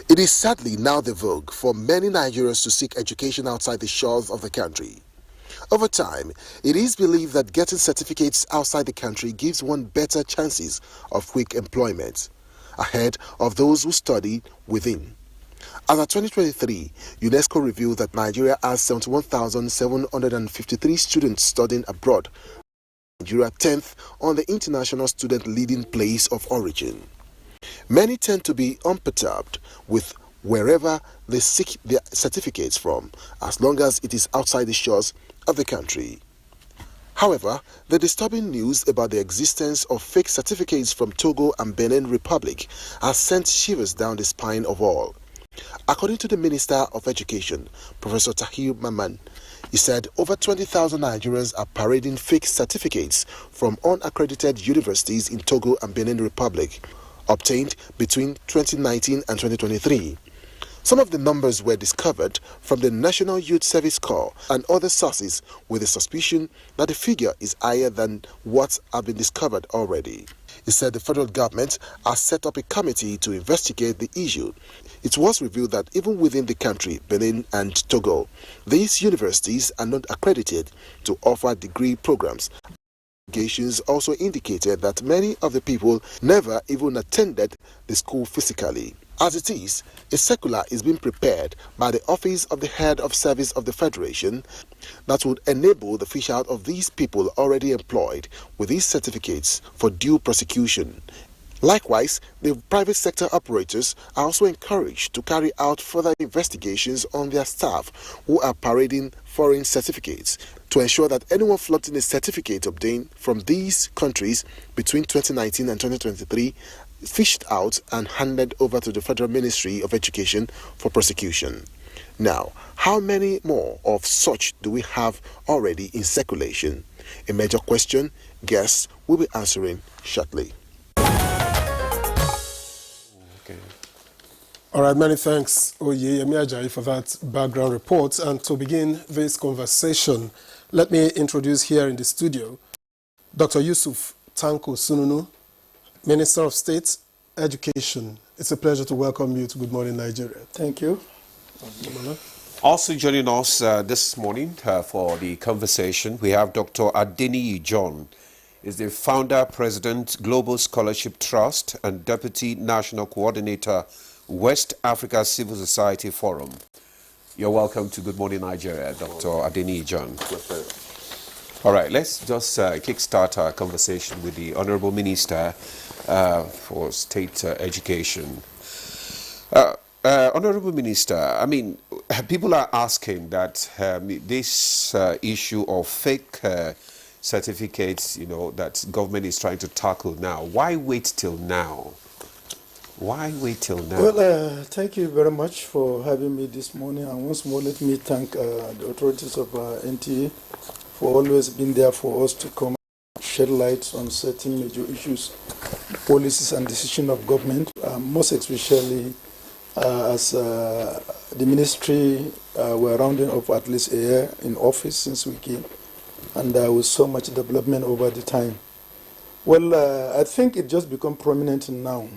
It is sadly now the vogue for many Nigerians to seek education outside the shores of the country. Over time, it is believed that getting certificates outside the country gives one better chances of quick employment, ahead of those who study within. As of 2023, UNESCO revealed that Nigeria has 71,753 students studying abroad, Nigeria 10th on the international student leading place of origin. Many tend to be unperturbed with wherever they seek their certificates from, as long as it is outside the shores of the country. However, the disturbing news about the existence of fake certificates from Togo and Benin Republic has sent shivers down the spine of all. According to the Minister of Education, Professor Tahir Maman, he said over 20,000 Nigerians are parading fake certificates from unaccredited universities in Togo and Benin Republic, obtained between 2019 and 2023. Some of the numbers were discovered from the National Youth Service Corps and other sources, with the suspicion that the figure is higher than what have been discovered already. He said the federal government has set up a committee to investigate the issue. It was revealed that even within the country, Benin and Togo, these universities are not accredited to offer degree programs. Investigations also indicated that many of the people never even attended the school physically. As it is, a circular is being prepared by the Office of the Head of Service of the Federation that would enable the fish out of these people already employed with these certificates for due prosecution. Likewise, the private sector operators are also encouraged to carry out further investigations on their staff who are parading foreign certificates to ensure that anyone flaunting a certificate obtained from these countries between 2019 and 2023 is fished out and handed over to the Federal Ministry of Education for prosecution. Now, how many more of such do we have already in circulation? A major question guests will be answering shortly. Okay. All right, many thanks, Oyeyemi Ajayi, for that background report. And to begin this conversation, let me introduce here in the studio Dr. Yusuf Tanko Sununu, Minister of State Education. It's a pleasure to welcome you to Good Morning Nigeria. Thank you. Also joining us this morning for the conversation, we have Dr. Adeniyi John. Is the founder, president, Global Scholarship Trust, and deputy national coordinator, West Africa Civil Society Forum. You're welcome to Good Morning Nigeria, Dr. Adeniyi John. All right, let's just kickstart our conversation with the Honorable Minister for State Education. Honorable Minister, I mean, people are asking that this issue of fake certificates, you know, that government is trying to tackle now. Why wait till now? Why wait till now? Well, thank you very much for having me this morning. And once more, let me thank the authorities of NTA for always being there for us to come shed light on certain major issues, policies and decisions of government, most especially as the ministry were rounding up at least a year in office since we came, and with so much development over the time. Well, I think it just become prominent now.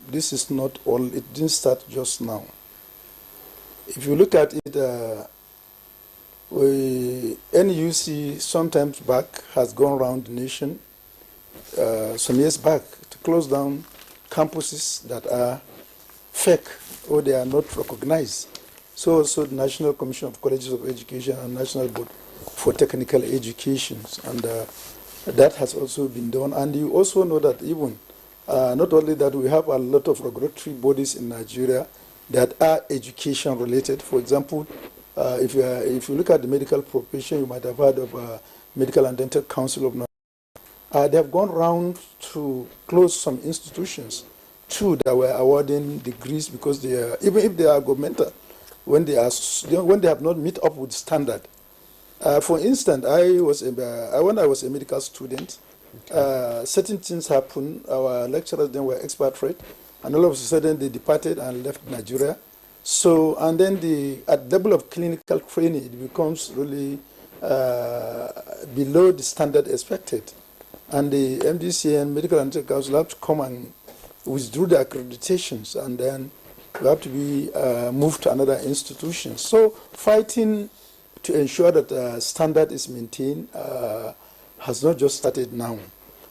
This is not all, it didn't start just now. If you look at it, NUC sometimes back has gone around the nation some years back to close down campuses that are fake or they are not recognized. So also the National Commission of Colleges of Education and National Board for Technical Education, and that has also been done. And you also know that even not only that, we have a lot of regulatory bodies in Nigeria that are education related. For example, if you look at the medical profession, you might have heard of Medical and Dental Council of Nigeria. They have gone around to close some institutions, too, that were awarding degrees because they are, even if they are governmental, when they have not met up with standard. For instance, when I was a medical student, certain things happened. Our lecturers then were expatriate, and all of a sudden they departed and left Nigeria. So, and then at the level of clinical training, it becomes really below the standard expected. And the MDC and Medical and Dental Council have to come and withdrew the accreditations and then we have to be moved to another institution. So fighting to ensure that standard is maintained has not just started now,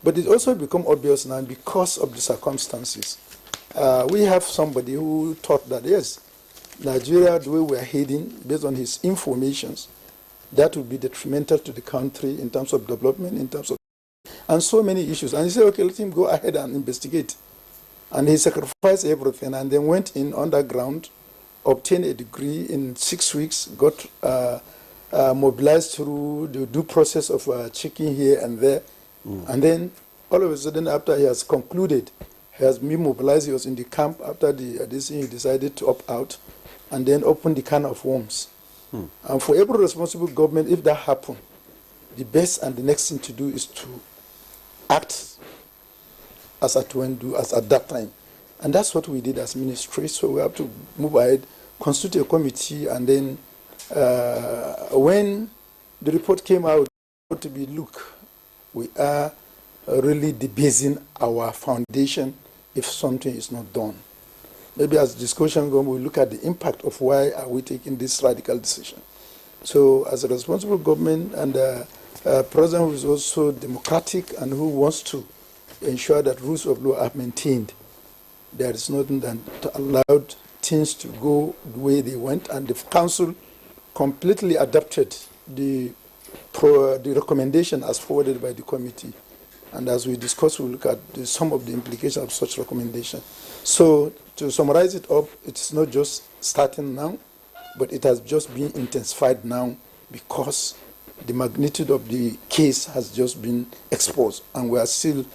but it also become obvious now because of the circumstances. We have somebody who thought that, yes, Nigeria, the way we are heading, based on his informations, that would be detrimental to the country in terms of development, in terms of, and so many issues. And he said, okay, let him go ahead and investigate. And he sacrificed everything and then went in underground, obtained a degree in 6 weeks, got mobilized through the due process of checking here and there. And then all of a sudden, after he has concluded, he has been mobilized, he was in the camp. After this thing, he decided to opt out and then open the can of worms. And for every responsible government, if that happens, the best and the next thing to do is to act as at that time. And that's what we did as ministry. So we have to move ahead, constitute a committee, and then when the report came out, to be, look, we are really debasing our foundation if something is not done. Maybe as discussion goes, we look at the impact of why are we taking this radical decision. So as a responsible government and a president who is also democratic and who wants to ensure that rules of law are maintained, there is nothing than to allow things to go the way they went, and the council completely adopted the recommendation as forwarded by the committee. And as we discussed, we'll look at some of the implications of such recommendation. So to summarize it up, it's not just starting now, but it has just been intensified now because the magnitude of the case has just been exposed, and we are still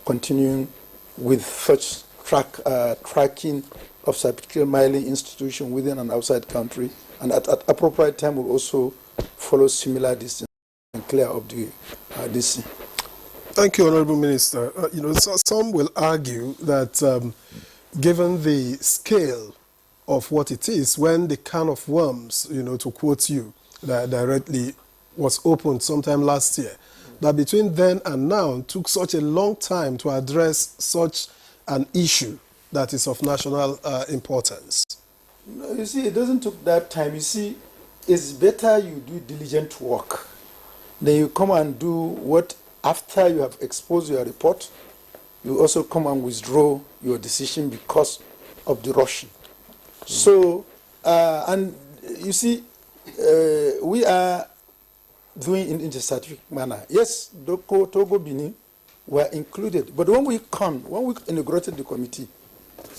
continuing with such tracking of particular miling institution within and outside country, and at appropriate time we'll also follow similar distance and clear up the this. Thank you, Honorable Minister. Some will argue that given the scale of what it is, when the can of worms, to quote you directly, was opened sometime last year, that between then and now took such a long time to address such an issue that is of national importance. No, you see, it doesn't take that time. You see, it's better you do diligent work. Then you come and do what, after you have exposed your report, you also come and withdraw your decision because of the rushing. So, and you see, we are doing it in a scientific manner. Yes, Togo, Benin were included. But when we inaugurated the committee,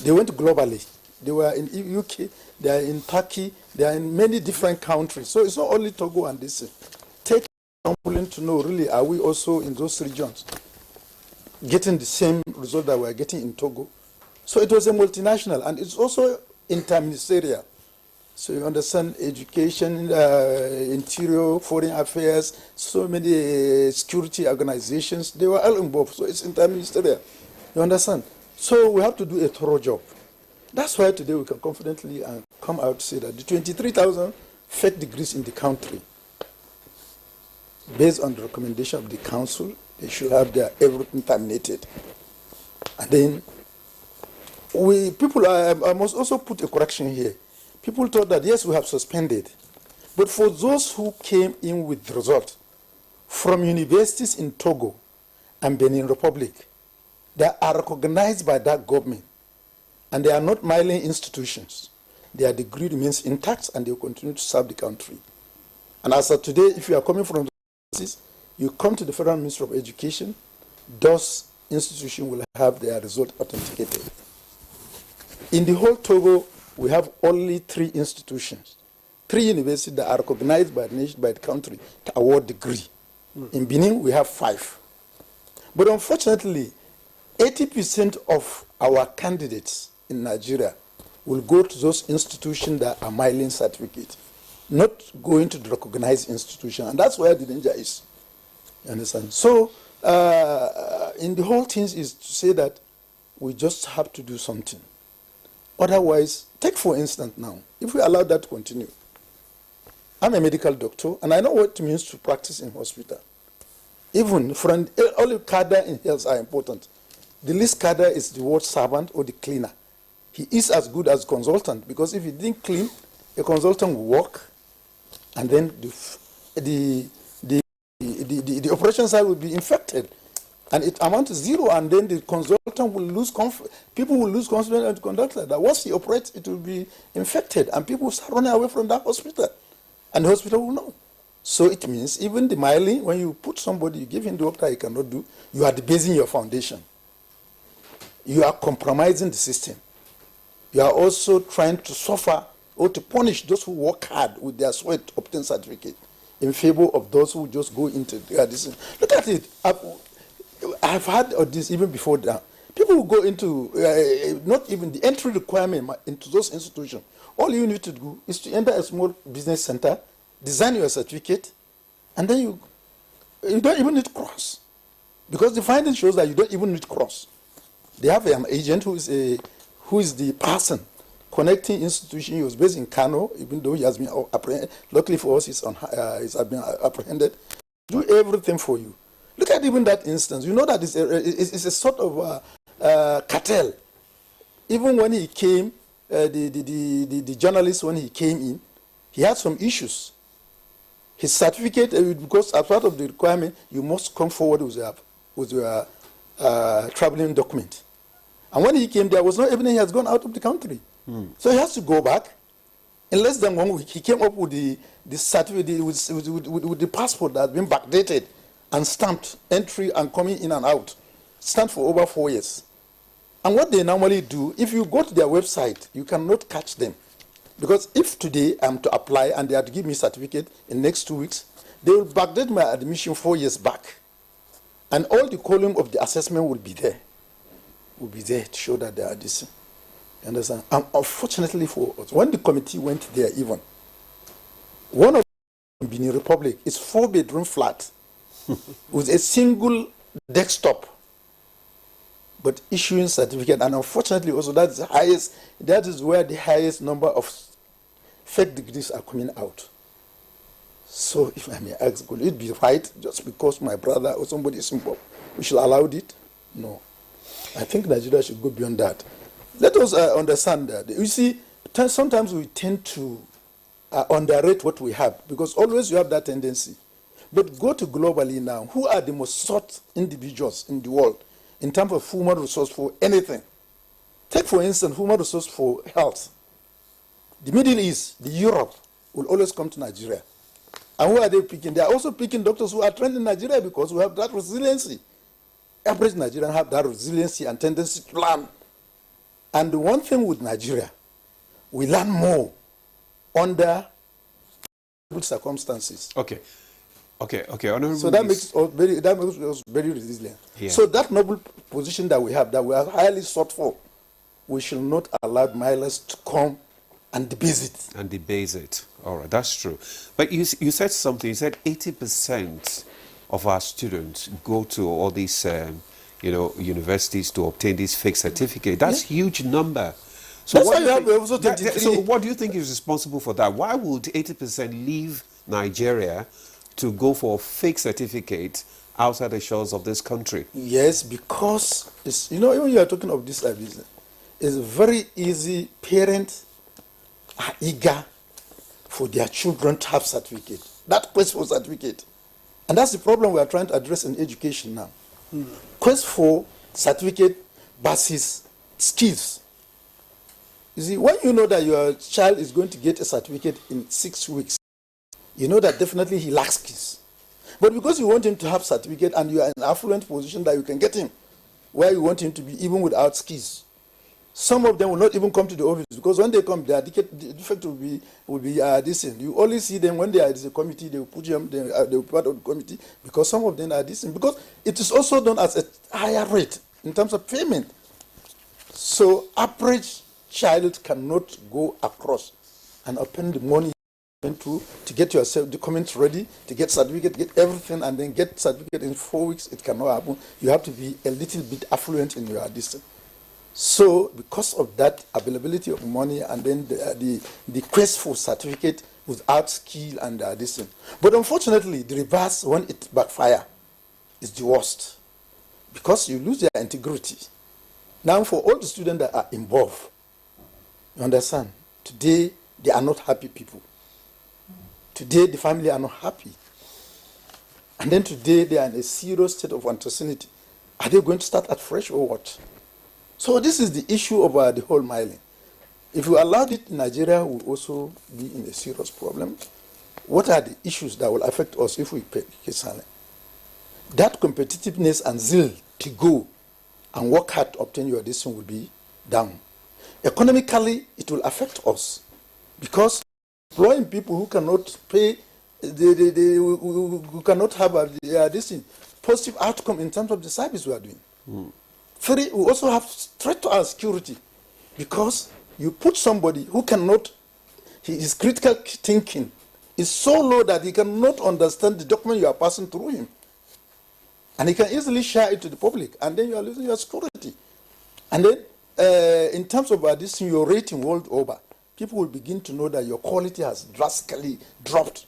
they went globally. They were in UK, they are in Turkey, they are in many different countries. So it's not only Togo and this. Take example to know, really, are we also in those regions getting the same result that we are getting in Togo? So it was a multinational, and it's also interministerial. So you understand, education, interior, foreign affairs, so many security organizations, they were all involved. So it's interministerial. You understand? So we have to do a thorough job. That's why today we can confidently come out to say that the 23,000 fake degrees in the country, based on the recommendation of the council, they should have their everything terminated. And then I must also put a correction here. People thought that, yes, we have suspended. But for those who came in with the result from universities in Togo and Benin Republic, they are recognized by that government, and they are not miling institutions. Their degree remains intact, and they will continue to serve the country. And as of today, if you are coming from those, you come to the Federal Ministry of Education, those institutions will have their result authenticated. In the whole Togo, we have only 3 institutions, 3 universities that are recognized by the nation, by the country, to award degree. In Benin, we have 5. But unfortunately, 80% of our candidates in Nigeria will go to those institutions that are miling certificate, not going to the recognized institution. And that's where the danger is. You understand? So, in the whole thing is to say that we just have to do something. Otherwise, take for instance now, if we allow that to continue, I'm a medical doctor, and I know what it means to practice in hospital. Even all the cadre in health are important. The least cadre is the ward servant or the cleaner. he is as good as consultant, because if he didn't clean, a consultant will work, and then the operation side will be infected, and it amounts to zero, and then the consultant will lose confidence. People will lose confidence in the conductor. That once he operates, it will be infected, and people will start running away from that hospital, and the hospital will know. So it means even the myelin, when you put somebody, you give him the doctor he cannot do, you are debasing your foundation. You are compromising the system. You are also trying to suffer or to punish those who work hard with their sweat to obtain certificate in favor of those who just go into this. Look at it. I've had this even before that. People who go into, not even the entry requirement into those institutions. All you need to do is to enter a small business center, design your certificate, and then you don't even need to cross. Because the finding shows that you don't even need to cross. They have an agent who is the person connecting institution. He was based in Kano, even though he has been apprehended. Luckily for us, he's been apprehended. Do everything for you. Look at even that instance. You know that it's a sort of cartel. Even when he came, the journalist, when he came in, he had some issues. His certificate, because as part of the requirement, you must come forward with your traveling document. And when he came, there was no evidence he has gone out of the country. So he has to go back. In less than 1 week, he came up with the certificate, with the passport that had been backdated and stamped, entry and coming in and out, stamped for over 4 years. And what they normally do, if you go to their website, you cannot catch them. Because if today I'm to apply and they are to give me a certificate in the next 2 weeks, they will backdate my admission 4 years back. And all the column of the assessment will be there. Will be there to show that they are this. You understand? And unfortunately for us, when the committee went there even, one of the Benin Republic is 4-bedroom flat with a single desktop, but issuing certificate. And unfortunately also that is where the highest number of fake degrees are coming out. So if I may ask, could it be right just because my brother or somebody is involved, we should allow it? No. I think Nigeria should go beyond that. Let us understand that. You see, sometimes we tend to underrate what we have, because always you have that tendency. But go to globally now. Who are the most sought individuals in the world in terms of human resource for anything? Take, for instance, human resource for health. The Middle East, the Europe, will always come to Nigeria. And who are they picking? They are also picking doctors who are trained in Nigeria because we have that resiliency. Average Nigerians have that resiliency and tendency to learn. And the one thing with Nigeria, we learn more under good circumstances. Okay. Honorable. So that makes us very resilient. Yeah. So that noble position that we have, that we are highly sought for, we should not allow milers to come and debase it. All right, that's true. But you said something. You said 80% of our students go to all these, universities to obtain this fake certificate. That's a huge number. So that's why you have also 23. So what do you think is responsible for that? Why would 80% leave Nigeria to go for a fake certificate outside the shores of this country? Yes, because when you are talking of this business, it's very easy. Parents are eager for their children to have certificate. That quest for certificate. And that's the problem we are trying to address in education now. Quest for certificate versus skills. You see, when you know that your child is going to get a certificate in 6 weeks, you know that definitely he lacks skills. But because you want him to have certificate and you are in an affluent position that you can get him, where you want him to be even without skills, some of them will not even come to the office, because when they come, their defect will be decent. You only see them when there is a committee. They will put them. They will be part of the committee, because some of them are decent. Because it is also done at a higher rate in terms of payment. So average child cannot go across and open the money to get yourself documents ready, to get certificate, get everything, and then get certificate in 4 weeks. It cannot happen. You have to be a little bit affluent in your distance. So because of that availability of money, and then the quest for certificate without skill and this thing. But unfortunately, the reverse, when it backfire, is the worst, because you lose their integrity. Now, for all the students that are involved, You understand? Today, they are not happy people. Today, the family are not happy. And then today, they are in a serious state of uncertainty. Are they going to start at fresh or what? So this is the issue of the whole miling. If we allowed it, Nigeria will also be in a serious problem. What are the issues that will affect us if we pay silent? That competitiveness and zeal to go and work hard to obtain your decision will be down. Economically, it will affect us because employing people who cannot pay, who cannot have this positive outcome in terms of the service we are doing. Three, we also have threat to our security because you put somebody who cannot, his critical thinking is so low that he cannot understand the document you are passing through him. And he can easily share it to the public, and then you are losing your security. And then, in terms of this, your rating world over, people will begin to know that your quality has drastically dropped.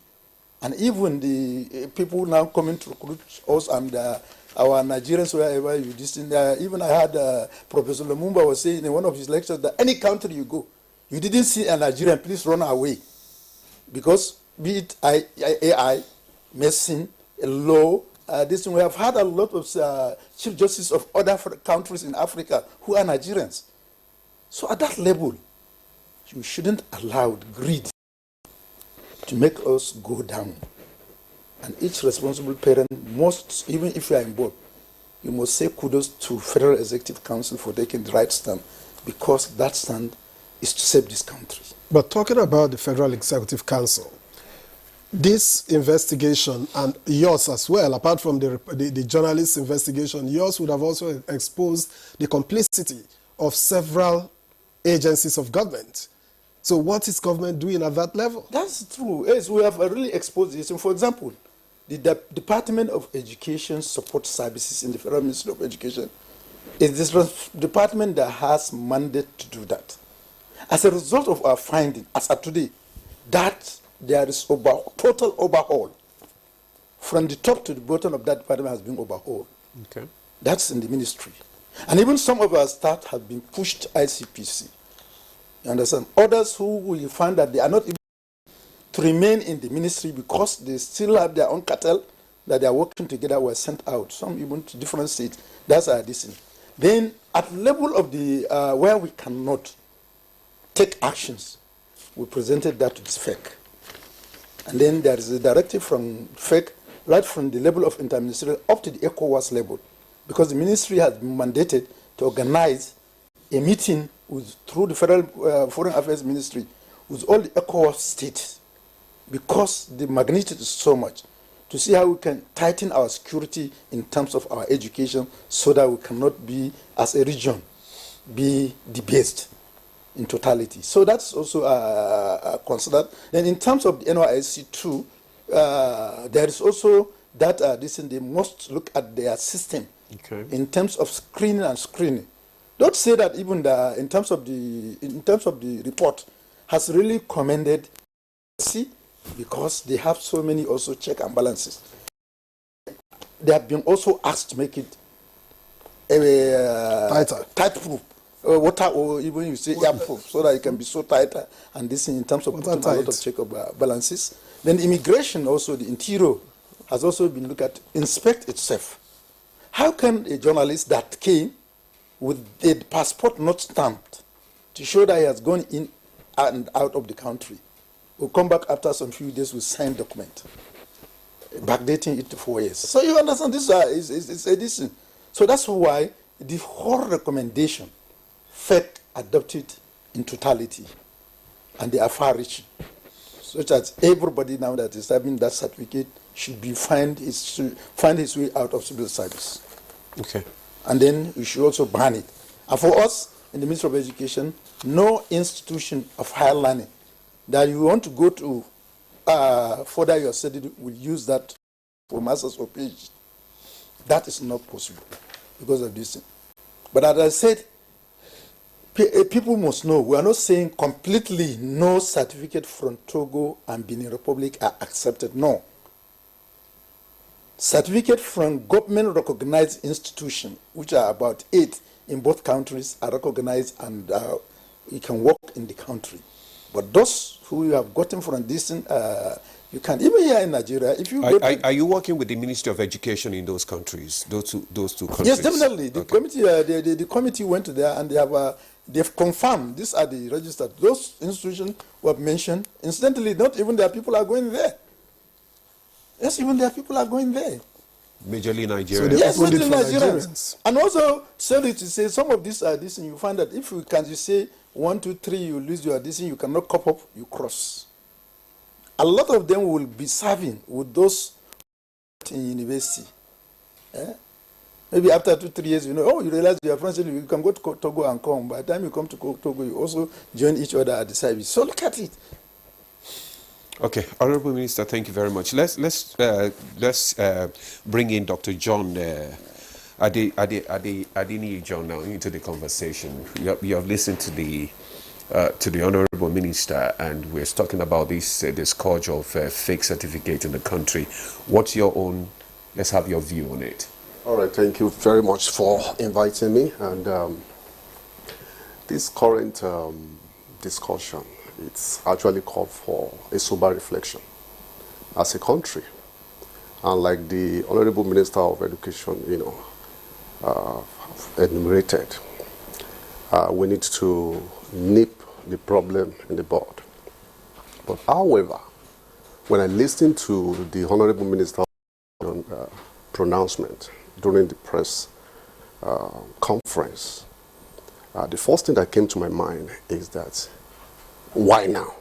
And even the people now coming to recruit us and our Nigerians, wherever you listen, even I had Professor Lumumba was saying in one of his lectures that any country you go, you didn't see a Nigerian, please run away. Because be it AI, medicine, law, this we have had a lot of chief justices of other countries in Africa who are Nigerians. So at that level, you shouldn't allow greed to make us go down. And each responsible parent must, even if you are involved, you must say kudos to Federal Executive Council for taking the right stand, because that stand is to save this country. But talking about the Federal Executive Council, this investigation, and yours as well, apart from the journalist's investigation, yours would have also exposed the complicity of several agencies of government. So what is government doing at that level? That's true. Yes, we have really exposed this. And for example, the Department of Education Support Services in the Federal Ministry of Education is this department that has mandate to do that. As a result of our finding, as of today, that there is total overhaul. From the top to the bottom of that department has been overhauled. Okay. That's in the ministry. And even some of our staff have been pushed ICPC. You understand? Others who will find that they are not able to remain in the ministry because they still have their own cartel that they are working together were sent out. Some even to different states. That's our decision. Then at level of the where we cannot take actions, we presented that to the FEC. And then there is a directive from FEC right from the level of interministerial up to the ECOWAS level, because the ministry has been mandated to organize a meeting through the Federal Foreign Affairs Ministry with all the ECOWAS states, because the magnitude is so much, to see how we can tighten our security in terms of our education so that we cannot be, as a region, be debased in totality. So that's also considered. Then in terms of the NYSC too, there is also that they must look at their system in terms of screening and screening. Don't say that even in terms of the report has really commended because they have so many also check and balances. They have been also asked to make it tight-proof. Water, or even you say airproof, so that it can be so tighter, and this in terms of putting a lot of check of balances. Then immigration also, the interior has also been looked at, inspect itself. How can a journalist that came with a passport not stamped to show that he has gone in and out of the country will come back after some few days with signed document, backdating it to 4 years? So you understand, this is addition. So that's why the whole recommendation FEC adopted in totality, and they are far-reaching, such that everybody now that is having that certificate should find his way out of civil service. Okay. And then we should also ban it. And for us, in the Ministry of Education, no institution of higher learning that you want to go to further your study will use that for master's or PhD. That is not possible because of this thing. But as I said, people must know, we are not saying completely no certificate from Togo and Benin Republic are accepted. No. Certificate from government-recognized institutions, which are about 8 in both countries, are recognized and you can work in the country. But those who you have gotten from this, you can, even here in Nigeria, if you Are you working with the Ministry of Education in those countries, those two countries? Yes, definitely. The Okay. committee, the committee went there and they've confirmed these are the registered. Those institutions were mentioned. Incidentally, not even their people are going there. Yes, even their people are going there. Majorly So Nigerian. they Yes, opened it majorly for Nigerians. Nigerians. And also, sorry to say, some of these are this, and you find that if you can, you say 1, 2, 3, you lose your this, you cannot cop up, you cross. A lot of them will be serving with those in university. Eh? Maybe after 2, 3 years, you realize you are friends, you can go to Togo and come. By the time you come to Togo, you also join each other at the service. So look at it. Okay, Honorable Minister, thank you very much. Let's bring in Dr. John Adini John now into the conversation. You have listened to the Honorable Minister, and we're talking about the scourge of fake certificate in the country. What's your own? Let's have your view on it. All right, thank you very much for inviting me. And this current discussion, it's actually called for a sober reflection as a country. And like the Honorable Minister of Education, enumerated, we need to nip the problem in the bud. But however, when I listened to the Honorable Minister pronouncement during the press conference, the first thing that came to my mind is that, why now?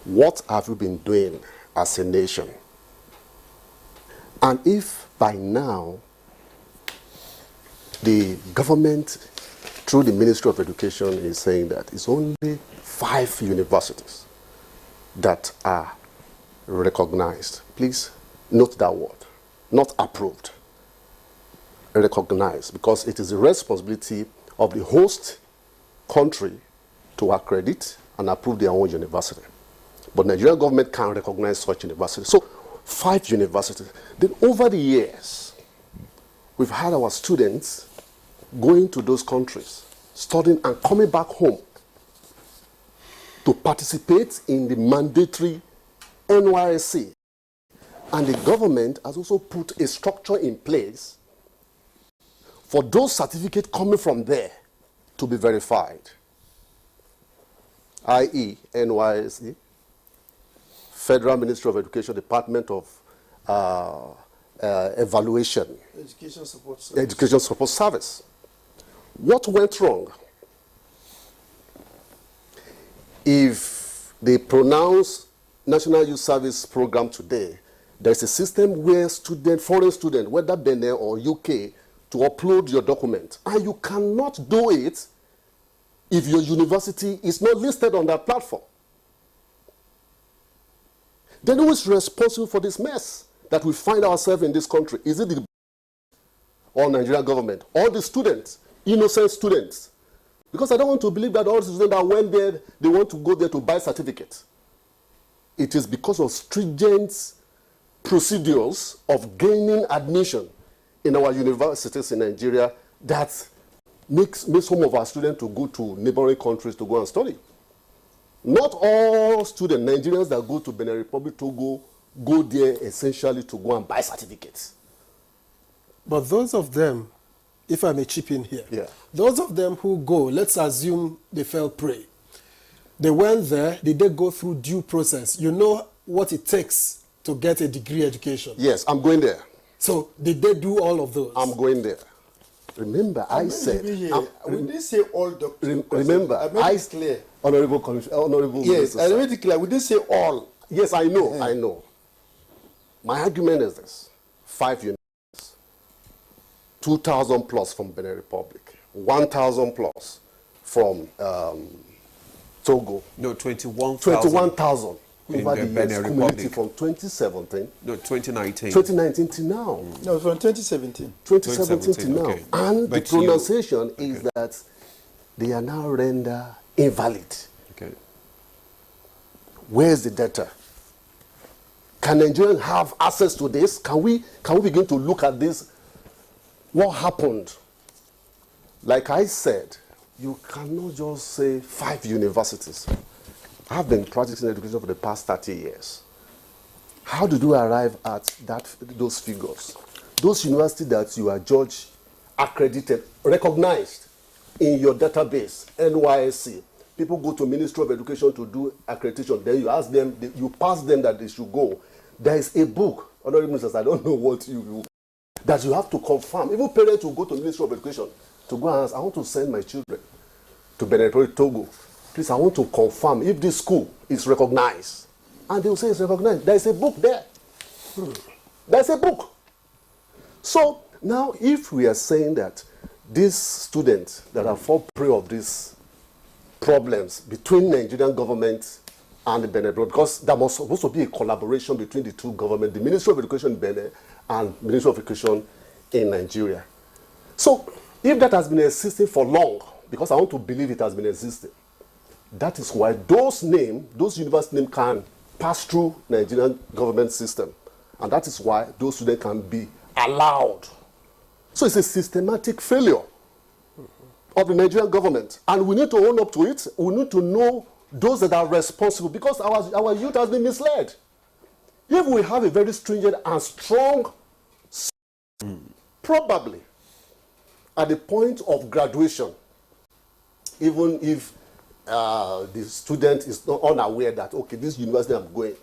What have we been doing as a nation? And if by now the government, through the Ministry of Education, is saying that it's only 5 universities that are recognized, please note that word, not approved, recognized, because it is the responsibility of the host country to accredit and approve their own university. But Nigerian government can't recognize such universities. So 5 universities. Then over the years, we've had our students going to those countries, studying and coming back home to participate in the mandatory NYSC. And the government has also put a structure in place for those certificates coming from there to be verified, i.e. NYSC, Federal Ministry of Education, Department of Evaluation, Education Support Service. Education Support Service. What went wrong? If they pronounce National Youth Service Program today, there's a system where foreign students, whether Benin or UK, to upload your document. And you cannot do it if your university is not listed on that platform. Then who is responsible for this mess that we find ourselves in this country? Is it the Nigerian government or the students, innocent students? Because I don't want to believe that all the students that went there, they want to go there to buy certificates. It is because of stringent procedures of gaining admission in our universities in Nigeria that makes some of our students to go to neighboring countries to go and study. Not all students, Nigerians that go to Benin Republic, Togo, go there essentially to go and buy certificates. But those of them, if I may chip in here, Yeah. those of them who go, let's assume they fell prey. They went there, did they go through due process? You know what it takes to get a degree education. Yes, I'm going there. So did they do all of those? I'm going there. Remember, I said... we didn't say all doctors. Remember, I made it clear. Honorable Commissioner, Honorable Yes, Minister, I made it clear. We didn't say all. yes, I know, I know. My argument is this. 5 universities. 2,000 plus from Benin Republic. 1,000 plus from Togo. No, 21,000. 21,000 In over the the Benin years, Republic. cumulative from 2017, No, 2019. 2019 till now. No, from 2017. 2017 till now. okay. And But the pronunciation is okay. that they are now rendered invalid. Okay. Where's the data? Can Nigerians have access to this? Can we begin to look at this? What happened? Like I said, you cannot just say 5 universities. I've been practicing education for the past 30 years. How did you arrive at those figures? Those universities that you are judged, accredited, recognized in your database, NYSC. People go to Ministry of Education to do accreditation. Then you ask them, you pass them that they should go. There is a book, Honorable Ministers, I don't know what you that you have to confirm. Even parents will go to Ministry of Education to go and ask, I want to send my children to Benin Republic, Togo. Please, I want to confirm if this school is recognized. And they will say it's recognized. There is a book there. There's a book. So now, if we are saying that these students that are fall prey of these problems between Nigerian government and the Benin Republic, because there must supposed to be a collaboration between the two governments, the Ministry of Education in Benin and Ministry of Education in Nigeria. So, if that has been existing for long, because I want to believe it has been existing, that is why those university names can pass through Nigerian government system. And that is why those students can be allowed. So it's a systematic failure of the Nigerian government. And we need to own up to it. We need to know those that are responsible, because our youth has been misled. If we have a very stringent and strong probably at the point of graduation, even if the student is not unaware that, okay, this university I'm going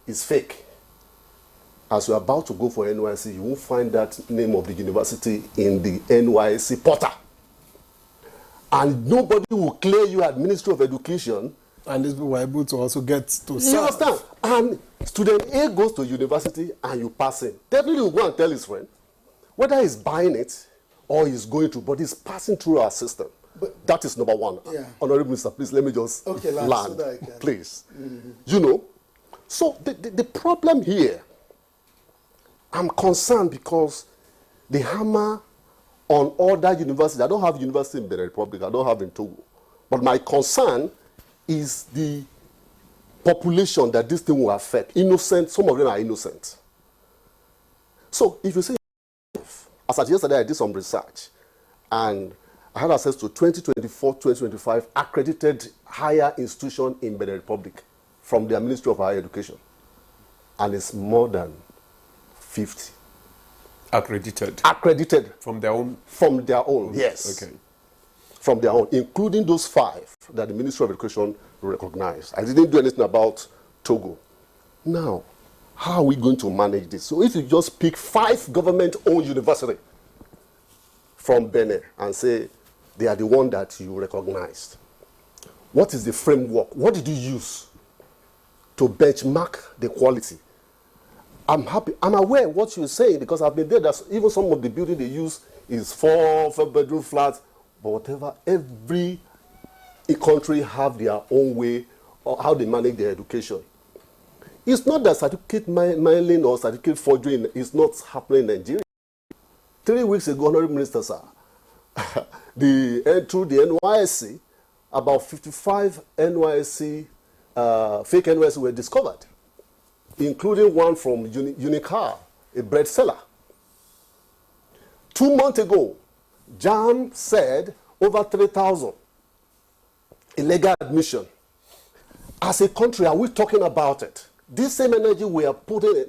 is fake. As you're about to go for NYSC, you won't find that name of the university in the NYSC portal. And nobody will clear you at Ministry of Education. And these people were able to also get to serve. You understand? And student A goes to university and you pass in. Definitely will go and tell his friend, whether he's buying it or he's going to, but he's passing through our system. But that is number one. Yeah. Honorable Minister, please let me just land, so that I can. please. You know, so the problem here, I'm concerned because the hammer on other universities, I don't have university in Benin Republic, I don't have in Togo, but my concern is the population that this thing will affect. Innocent, some of them are innocent. So if you say, as at yesterday I did some research, and I had access to 2024, 2025 accredited higher institution in Benin Republic from their Ministry of Higher Education. And it's more than 50. Accredited. Accredited. From their own? From their own, yes. Okay. From their own, including those 5 that the Ministry of Education recognized. I didn't do anything about Togo. Now, how are we going to manage this? So if you just pick 5 government-owned universities from Benin and say they are the one that you recognized, what is the framework? What did you use to benchmark the quality? I'm aware of what you're saying because I've been there. That's even some of the building they use is 4-bedroom flats, but whatever. Every country have their own way or how they manage their education. It's not that certificate mining or certificate forgery is not happening in Nigeria. 3 weeks ago, Honorable Minister, sir, through the NYSC, about 55 NYSC, fake NYSC were discovered, including one from Unicar, a bread seller. 2 months ago, JAM said over 3,000 illegal admission. As a country, are we talking about it? This same energy we are putting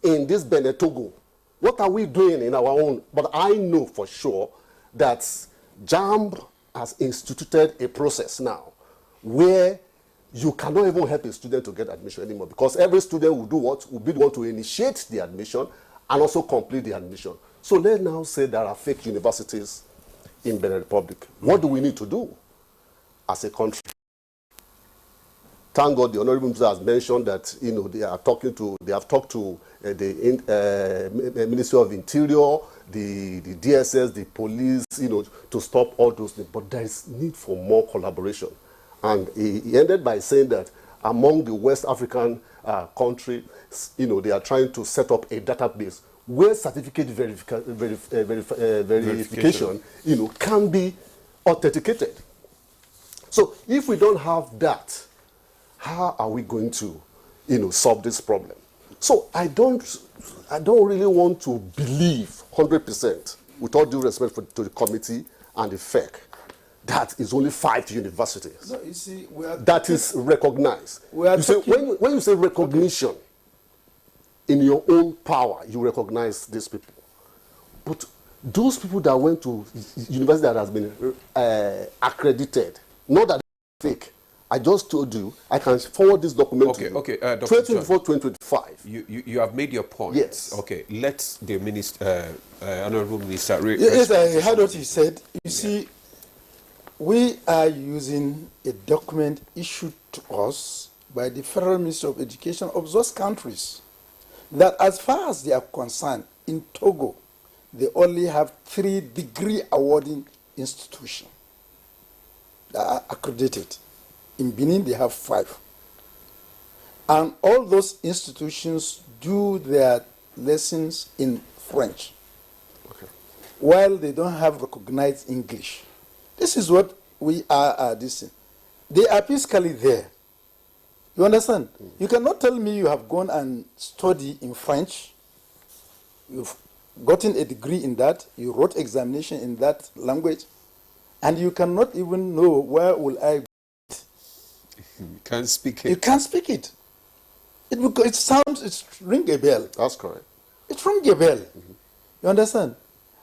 in this Benin Togo, what are we doing in our own? But I know for sure that JAM has instituted a process now where you cannot even help a student to get admission anymore because every student will do what? Will be the one to initiate the admission and also complete the admission. So let's now say there are fake universities in Benin Republic. What do we need to do as a country? Thank God the Honorable Minister has mentioned that they have talked to the Ministry of Interior, the DSS, the police, to stop all those things. But there is need for more collaboration. And he ended by saying that among the West African countries, they are trying to set up a database where certificate verification, can be authenticated. So if we don't have that, how are we going to, solve this problem? So I don't really want to believe 100%, with all due respect to the committee and the FEC, that is only 5 universities. No, you see, we are That is recognized. We are You say, talking- when you say recognition, in your own power, you recognize these people. But those people that went to university that has been accredited, not that it's fake. I just told you, I can forward this document to you. Okay, Dr. 2024, 2025. You have made your point. Yes. Okay, let the minister, Honorable Minister, Yes, I heard what you said. You see, we are using a document issued to us by the Federal Ministry of Education of those countries that as far as they are concerned, in Togo, they only have 3 degree awarding institutions that are accredited. In Benin, they have 5. And all those institutions do their lessons in French, while they don't have recognized English. This is what we are this. They are physically there. You understand? You cannot tell me you have gone and studied in French, you've gotten a degree in that, you wrote examination in that language, and you cannot even know where will I. You can't speak You it. can't speak it. Because it sounds, it ring a bell. That's correct. It rang a bell. You understand?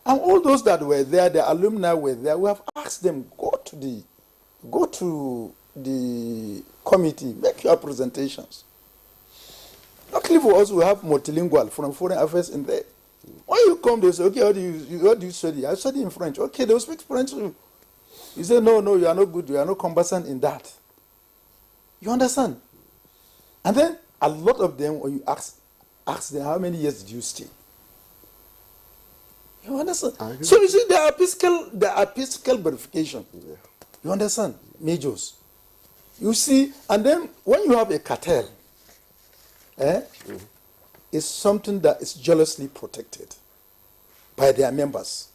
And all those that were there, the alumni were there, we have asked them, go to the committee, make your presentations. Luckily for us, we have multilingual from foreign affairs in there. When you come, they say, okay, what do you study? I study in French. Okay, they'll speak French to you. You say, no, you are not good, you are not conversant in that. You understand? And then a lot of them, when you ask them, how many years did you stay? You understand? So you see, there are physical verification. Yeah. You understand? Majors. You see, and then when you have a cartel, it's something that is jealously protected by their members.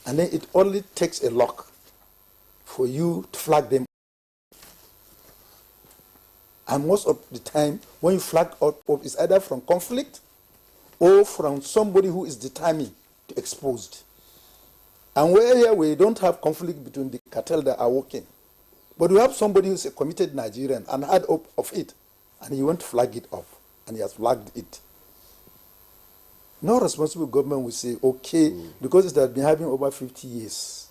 And then it only takes a lock for you to flag them. And most of the time, when you flag out, it's either from conflict or from somebody who is determined to expose. And where here we don't have conflict between the cartel that are working, but we have somebody who's a committed Nigerian and had hope of it, and he went to flag it off, and he has flagged it. No responsible government will say, okay, because it has been happening over 50 years,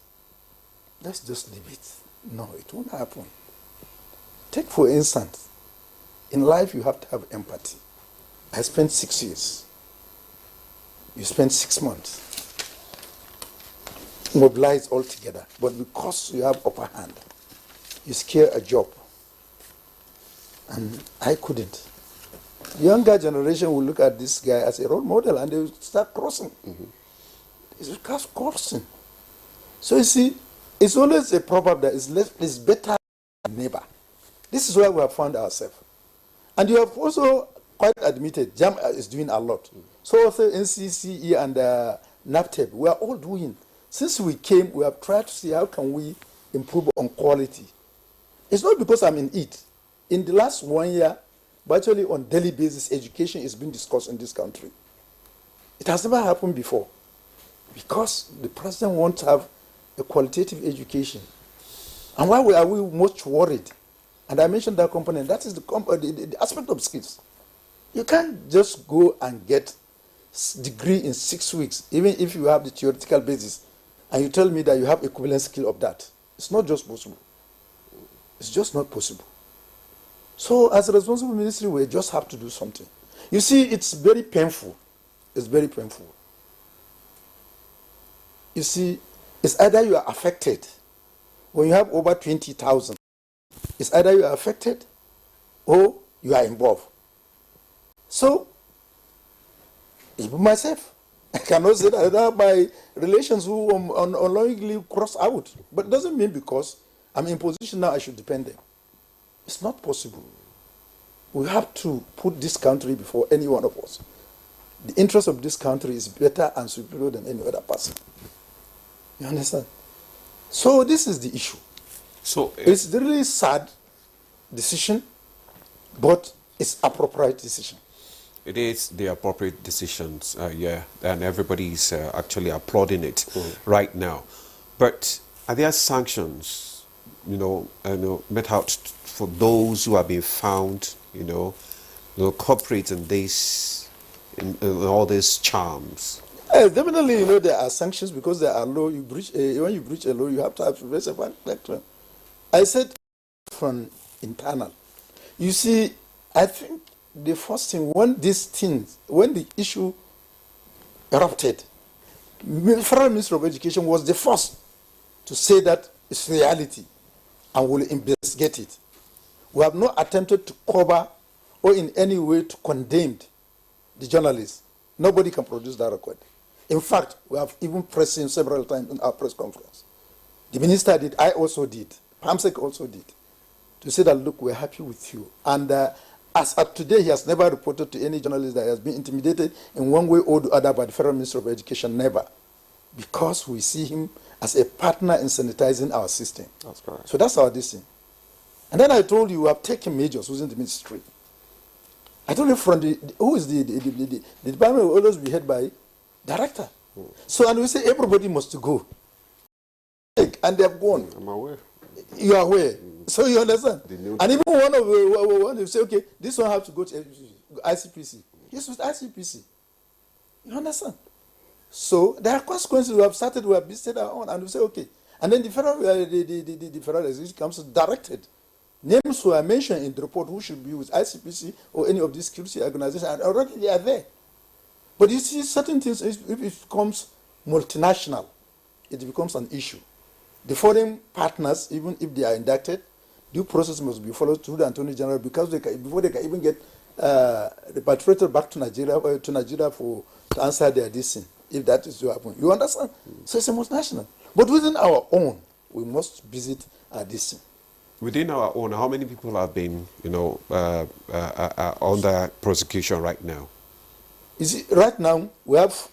let's just leave it. No, it won't happen. Take, for instance, in life you have to have empathy. I spent 6 years. You spent 6 months. Mobilized all together. But because you have upper hand, you secure a job. And I couldn't. The younger generation will look at this guy as a role model and they will start crossing. It's because crossing. So you see, it's always a proverb that is better than neighbor. This is where we have found ourselves. And you have also quite admitted, JAM is doing a lot. So also NCCE and NAPTEP, we are all doing. Since we came, we have tried to see how can we improve on quality. It's not because I'm in it. In the last 1 year, virtually on daily basis, education is being discussed in this country. It has never happened before. Because the president wants to have a qualitative education. And why are we much worried? And I mentioned that component. That is the aspect of skills. You can't just go and get degree in 6 weeks, even if you have the theoretical basis, and you tell me that you have equivalent skill of that. It's not just possible. It's just not possible. So as a responsible ministry, we just have to do something. You see, it's very painful. It's very painful. You see, it's either you are affected when you have over 20,000. It's either you are affected or you are involved. So, even myself, I cannot say that my relations who unknowingly cross out. But it doesn't mean because I'm in position now I should depend them. It's not possible. We have to put this country before any one of us. The interest of this country is better and superior than any other person. You understand? So this is the issue. So It's really sad decision, but it's appropriate decision. it is the appropriate decisions, and everybody is actually applauding it right now. But Are there sanctions, met out for those who have been found, corporate in this, in all these charms? Definitely, there are sanctions because there are law. When you breach a law, you have to have preventive action. I said from internal. You see, I think the first thing, when the issue erupted, Federal Minister of Education was the first to say that it's reality and will investigate it. We have not attempted to cover or in any way to condemn the journalists. Nobody can produce that record. In fact, we have even pressed him several times in our press conference. The minister did, I also did, Pamsek also did, to say that, look, we're happy with you. And as of today, he has never reported to any journalist that he has been intimidated in one way or the other by the Federal Minister of Education, never. Because we see him as a partner in sanitizing our system. That's correct. So that's our decision. And then I told you, we have taken measures within the ministry. I told you from the department will always be head by director. So, and we say everybody must go. And they have gone. I'm aware. You are aware. So you understand? And even one you say, okay, this one has to go to ICPC. Yes, with ICPC. You understand? So there are consequences. We have visited our own, and we say, okay. And then the federal executive council directed. Names were mentioned in the report who should be with ICPC or any of these security organizations, and already they are there. But you see, certain things, if it becomes multinational, it becomes an issue. The foreign partners, even if they are inducted, due process must be followed through the Attorney General because before they can even get repatriated back to Nigeria to answer their decision, if that is to happen. You understand? So it's a multinational. But within our own, we must visit our decision. Within our own, how many people have been, under prosecution right now? You see, right now we have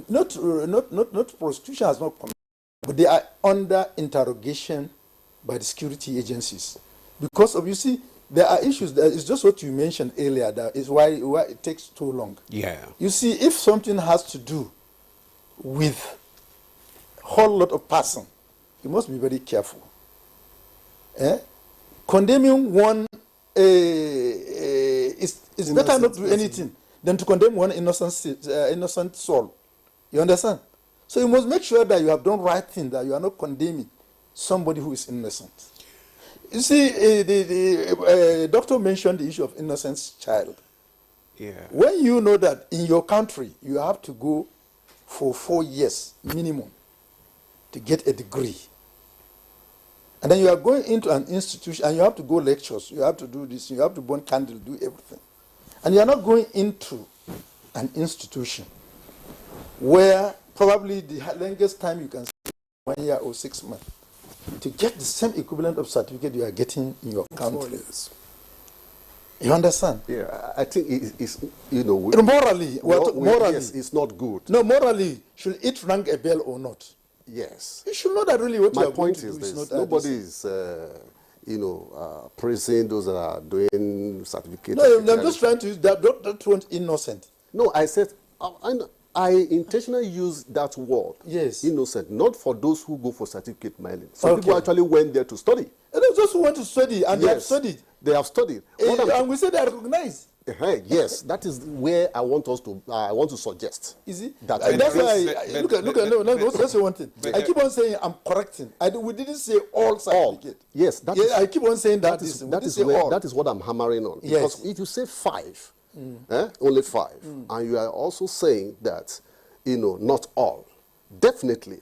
not prosecution has not come, but they are under interrogation by the security agencies because of, you see, there are issues. It's just what you mentioned earlier. That is why it takes too long. Yeah. You see, if something has to do with a whole lot of person, you must be very careful. Condemning one is better not to do anything than to condemn one innocent soul. You understand? So you must make sure that you have done right thing, that you are not condemning somebody who is innocent. You see, the doctor mentioned the issue of innocent child. Yeah. When you know that in your country you have to go for 4 years minimum to get a degree, and then you are going into an institution and you have to go lectures, you have to do this, you have to burn candle, do everything. And you are not going into an institution where probably the longest time you can stay 1 year or 6 months to get the same equivalent of certificate you are getting in your country. You understand? Yeah, I think it's morally, morally, yes, it's not good. No, morally, should it ring a bell or not? Yes. You should know that really what you are going to do this. is not Nobody is, praising those that are doing certificate. No, I'm just trying to use that. Don't want innocent. No, I said, I intentionally used that word. Yes. Innocent, not for those who go for certificate mining. Some people actually went there to study. And those who want to study, and they have studied. They have studied. And we say they are recognized. Yes, that is where I want to suggest. Is it? That's why let's say one thing. I keep on saying I'm correcting. We didn't say all certificate. Yes, I keep on saying that is what I'm hammering on. Yes. Because if you say 5, only 5, and you are also saying that, not all, definitely,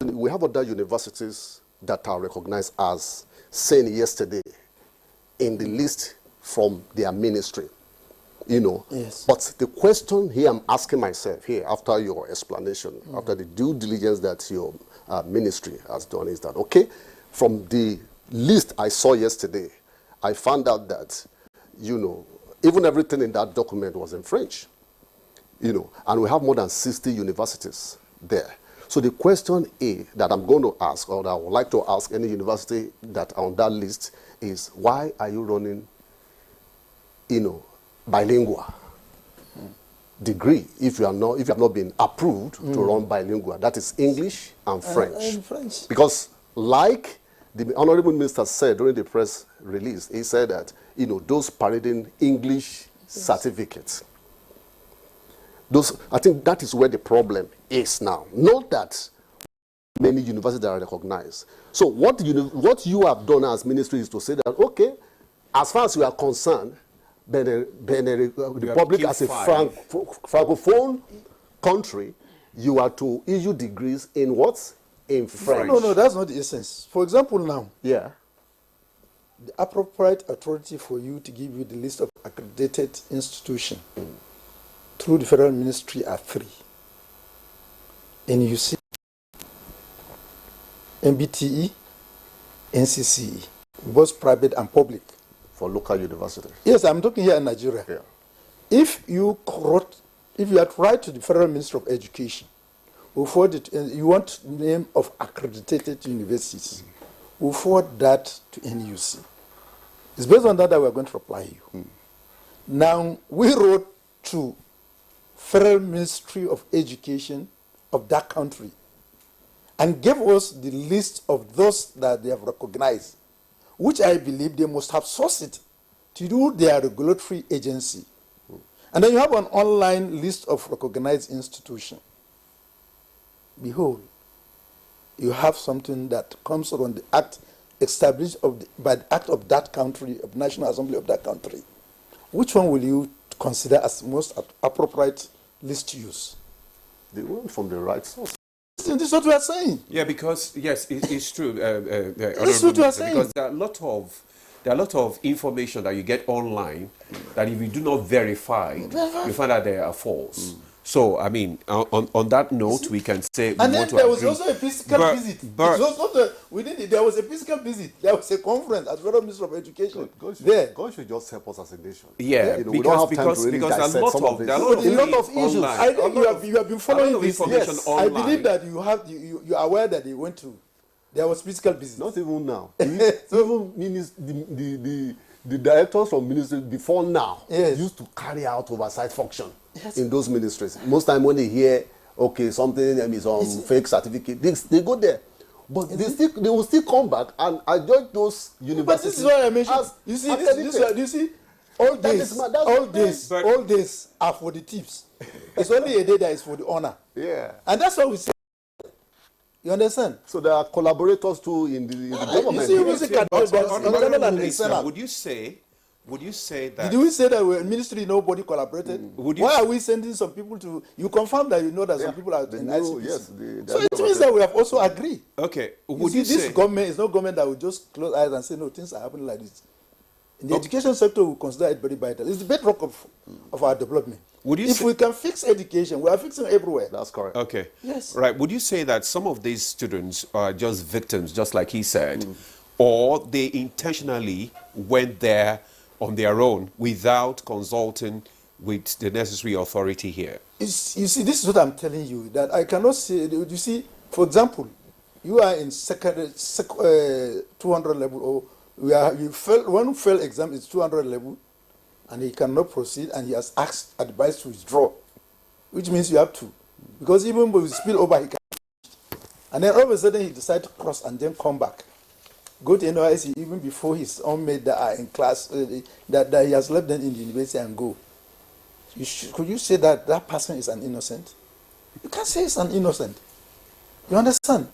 we have other universities that are recognized as saying yesterday in the list from their ministry, Yes. But the question here I'm asking myself here after your explanation, after the due diligence that your ministry has done, is that, okay, from the list I saw yesterday, I found out that, even everything in that document was in French, and we have more than 60 universities there. So the question that I'm going to ask, or that I would like to ask any university that are on that list, is why are you running, bilingual? degree if you have not been approved to run bilingual. That is English and French. And French. Because like the Honorable Minister said during the press release, he said that, those parading English certificates, I think that is where the problem is now. Not that many universities are recognized. So what you have done as ministry is to say that, okay, as far as you are concerned, the Republic as a francophone country, you are to issue degrees in what? In French. No, that's not the essence. For example, now, Yeah. the appropriate authority for you to give you the list of accredited institutions through the federal ministry are 3. NUC, MBTE, NCCE, both private and public. For local universities. Yes, I'm talking here in Nigeria. Yeah. If you had write to the Federal Ministry of Education, we'll forward it, and you want the name of accredited universities, we'll forward that to NUC. It's based on that we're going to reply you. Now, we wrote to Federal Ministry of Education of that country and gave us the list of those that they have recognized, which I believe they must have sourced it to do their regulatory agency. And then you have an online list of recognized institutions. Behold, you have something that comes from the act established by the act of that country, of National Assembly of that country. Which one will you consider as most appropriate list to use? They went from the right source. This is what we are saying. Yeah, because yes, it's true. This is what we are saying. Because there are a lot of information that you get online that if you do not verify, you find out they are false. So I mean, on that note, we can say. And then there was also a physical visit. It was not there was a physical visit. There was a conference at the Federal Ministry of Education. God should just help us as a nation. Yeah, we don't have time to really dissect some of this. There are a lot of issues. I think you have been following this. Yes. I believe that you are aware that they went to. There was physical visit. Not even now. Even the directors from ministries before now used to carry out oversight function in those ministries. Most time when they hear, okay, something is on fake certificate, they go there. But they will still come back and adjudge those universities. But this is what I mentioned. You see, all days are for the tips. It's only a day that is for the honor. Yeah. And that's what we say. You understand? So there are collaborators too in the government. Would you say that? Did we say that we're ministry nobody collaborated? Why are we sending some people to? You confirm that you know that some people are in ICPC. Yes. So it means that we have also agreed. Okay. This government is not government that will just close eyes and say no, things are happening like this. In the education sector, we consider it very vital. It's the bedrock of our development. If we can fix education, we are fixing everywhere. That's correct. Okay. Yes. Right. Would you say that some of these students are just victims, just like he said, or they intentionally went there on their own without consulting with the necessary authority here? You see, this is what I'm telling you, that I cannot say. You see, for example, you are in 200 level, or one fail exam is 200 level, and he cannot proceed, and he has asked advice to withdraw, which means you have to, because even with spill over, he can. And then all of a sudden he decides to cross and then come back, go to NYC even before his own mate that are in class, that he has left them in the university and go. Could you say that that person is an innocent? You can't say it's an innocent. You understand?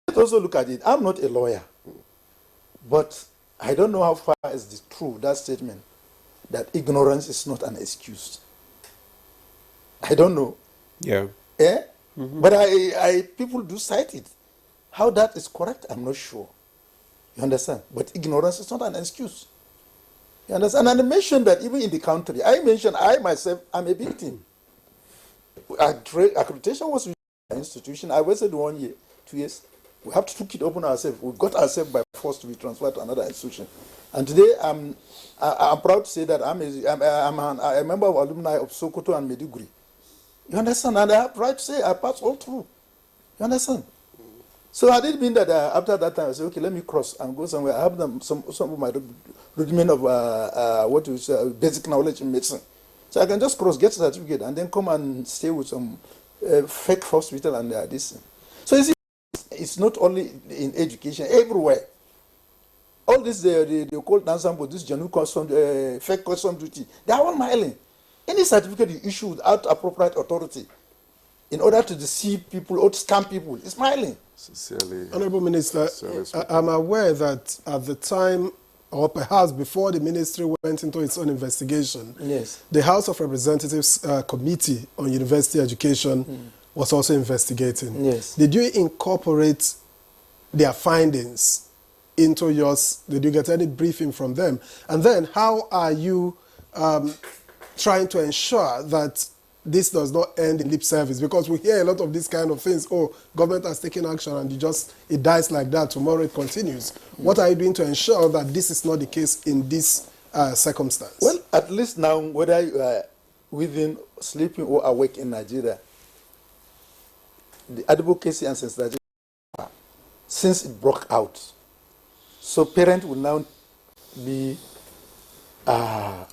Let's also look at it. I'm not a lawyer, but I don't know how far is true that statement that ignorance is not an excuse. I don't know. Yeah. But people do cite it. How that is correct, I'm not sure. You understand? But ignorance is not an excuse. You understand? And I mentioned that even in the country, I myself, I'm a victim. Accreditation was an institution. I wasted 1 year, 2 years. We have to keep it open ourselves. We got ourselves by force to be transferred to another institution. And today, I'm proud to say that I'm a member of alumni of Sokoto and Maiduguri. You understand? And I have right to say I passed all through. You understand? So I did mean that after that time, I said, okay, let me cross and go somewhere. I have some of my rudiment of basic knowledge in medicine. So I can just cross, get a certificate, and then come and stay with some fake hospital and this. So you see, it's not only in education, everywhere. All this, they call ensemble, this genuine custom, fake custom duty, they are all smiling. Any certificate you issue without appropriate authority in order to deceive people or to scam people, it's smiling. Sincerely. Honorable Minister, I'm aware that at the time, or perhaps before the ministry went into its own investigation, Yes. the House of Representatives Committee on University Education was also investigating. Yes. Did you incorporate their findings into yours? Did you get any briefing from them? And then how are you trying to ensure that this does not end in lip service? Because we hear a lot of these kind of things. Oh, government has taken action and it dies like that. Tomorrow it continues. What are you doing to ensure that this is not the case in this circumstance? Well, at least now, whether you are within sleeping or awake in Nigeria, the advocacy and sensitization since it broke out. So parents will now be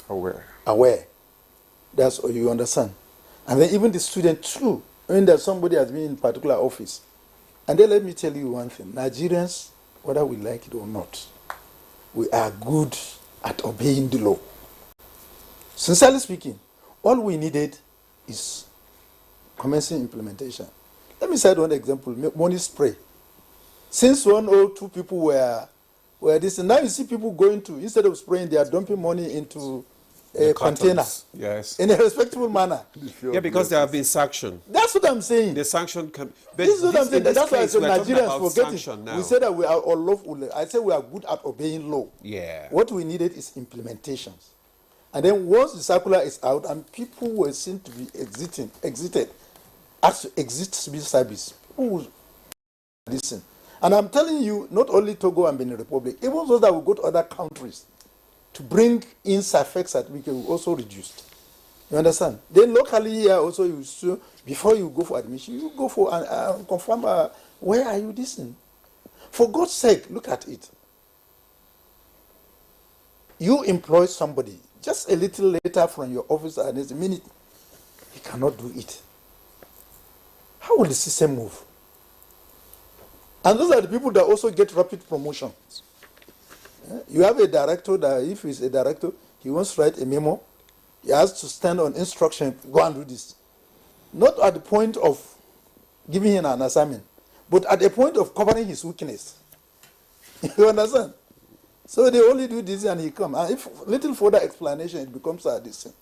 aware. That's all you understand. And then even the student too, when there's somebody has been in a particular office. And then let me tell you one thing. Nigerians, whether we like it or not, we are good at obeying the law. Sincerely speaking, all we needed is commencing implementation. Let me cite one example, money spray. Since 1 or 2 people were this, and now you see people going to, instead of spraying, they are dumping money into a container. Yes. In a respectable manner. Yeah, because there have been sanctions. That's what I'm saying. The sanction can. This is what I'm saying. That's why I said Nigerians forgetting. Now. We said that we are all lawful. I said we are good at obeying law. Yeah. What we needed is implementations. And then once the circular is out and people were seen to be exited, as to exit civil service, people will listen. And I'm telling you, not only Togo and Benin Republic, even those that will go to other countries to bring in suffix certificate will also reduce. You understand? Then locally here also, before you go for admission, you go for and confirm where are you listening. For God's sake, look at it. You employ somebody just a little later from your office and it's a minute, he cannot do it. How will the system move? And those are the people that also get rapid promotion. You have a director that if he's a director, he wants to write a memo, he has to stand on instruction, go and do this. Not at the point of giving him an assignment, but at the point of covering his weakness. You understand? So they only do this and he comes. And if little further explanation, it becomes this thing.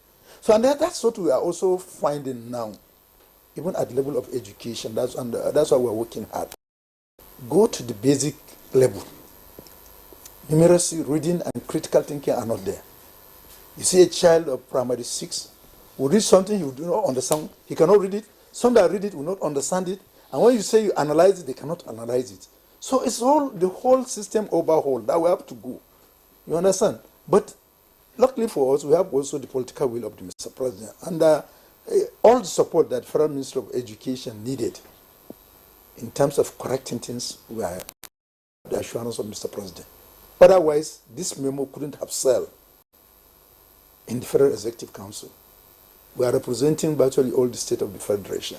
So and that's what we are also finding now, even at the level of education. That's why we're working hard. Go to the basic level. Numeracy, reading, and critical thinking are not there. You see a child of primary 6 will read something he will do not understand. He cannot read it. Some that read it will not understand it. And when you say you analyze it, they cannot analyze it. So it's all the whole system overhaul that we have to go. You understand? But luckily for us, we have also the political will of the Mr. President. And all the support that Federal Minister of Education needed in terms of correcting things were the assurance of Mr. President. Otherwise, this memo couldn't have sailed in the Federal Executive Council. We are representing virtually all the state of the Federation.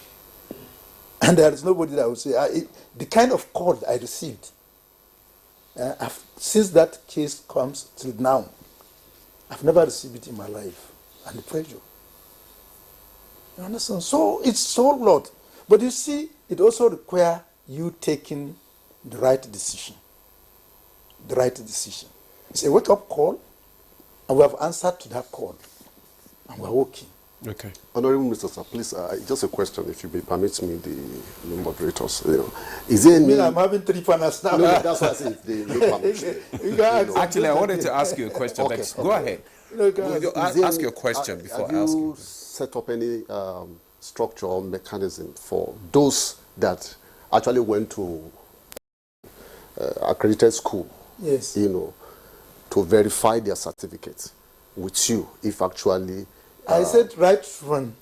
And there is nobody that would say, the kind of call I received, since that case comes till now, I've never received it in my life. And the pressure. You understand? So it's so lot. But you see, it also requires you taking the right decision. The right decision. It's a wake-up call, and we have answered to that call. And we're working. Okay. Honorable Mr. Sir, please, just a question, if you may permit me, the moderators. Is there any... I'm having 3 panels now. No, that's what I said. Actually, I wanted to ask you a question. Okay, But go ahead. Ask your question before asking. Have you set up any structure or mechanism for those that actually went to accredited school? Yes. To verify their certificates with you, if actually... I said right from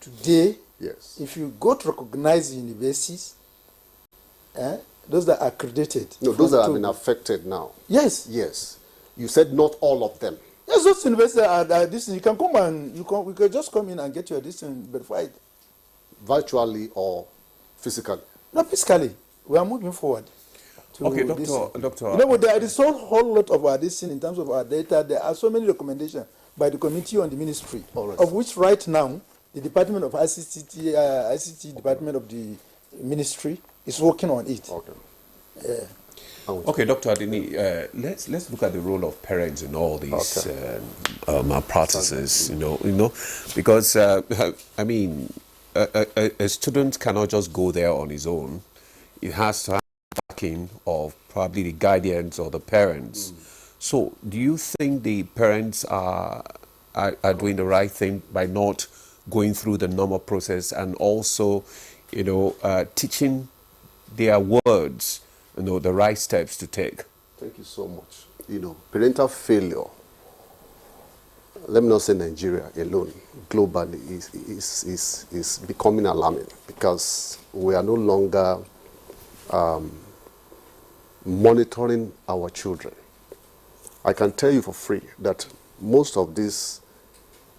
today, yes. If you go to recognized universities, those that are accredited. No, those that have been affected now. Yes. Yes. You said not all of them. Yeah, Yes, those universities are this. You can come and we can just come in and get your distance verified. Virtually or physically? Not physically. We are moving forward. Okay, This. Doctor. You know, there is a whole lot of our this in terms of our data. There are so many recommendations by the committee on the ministry, of which right now the Department of ICT Department of the ministry is working on it. Okay. Okay, Dr. Adini, let's look at the role of parents in all these malpractices. You know, because I mean, a student cannot just go there on his own. It has to have backing of probably the guardians or the parents. So, do you think the parents are doing the right thing by not going through the normal process and also, teaching their words, the right steps to take? Thank you so much. Parental failure, let me not say Nigeria alone, globally is becoming alarming because we are no longer monitoring our children. I can tell you for free that most of these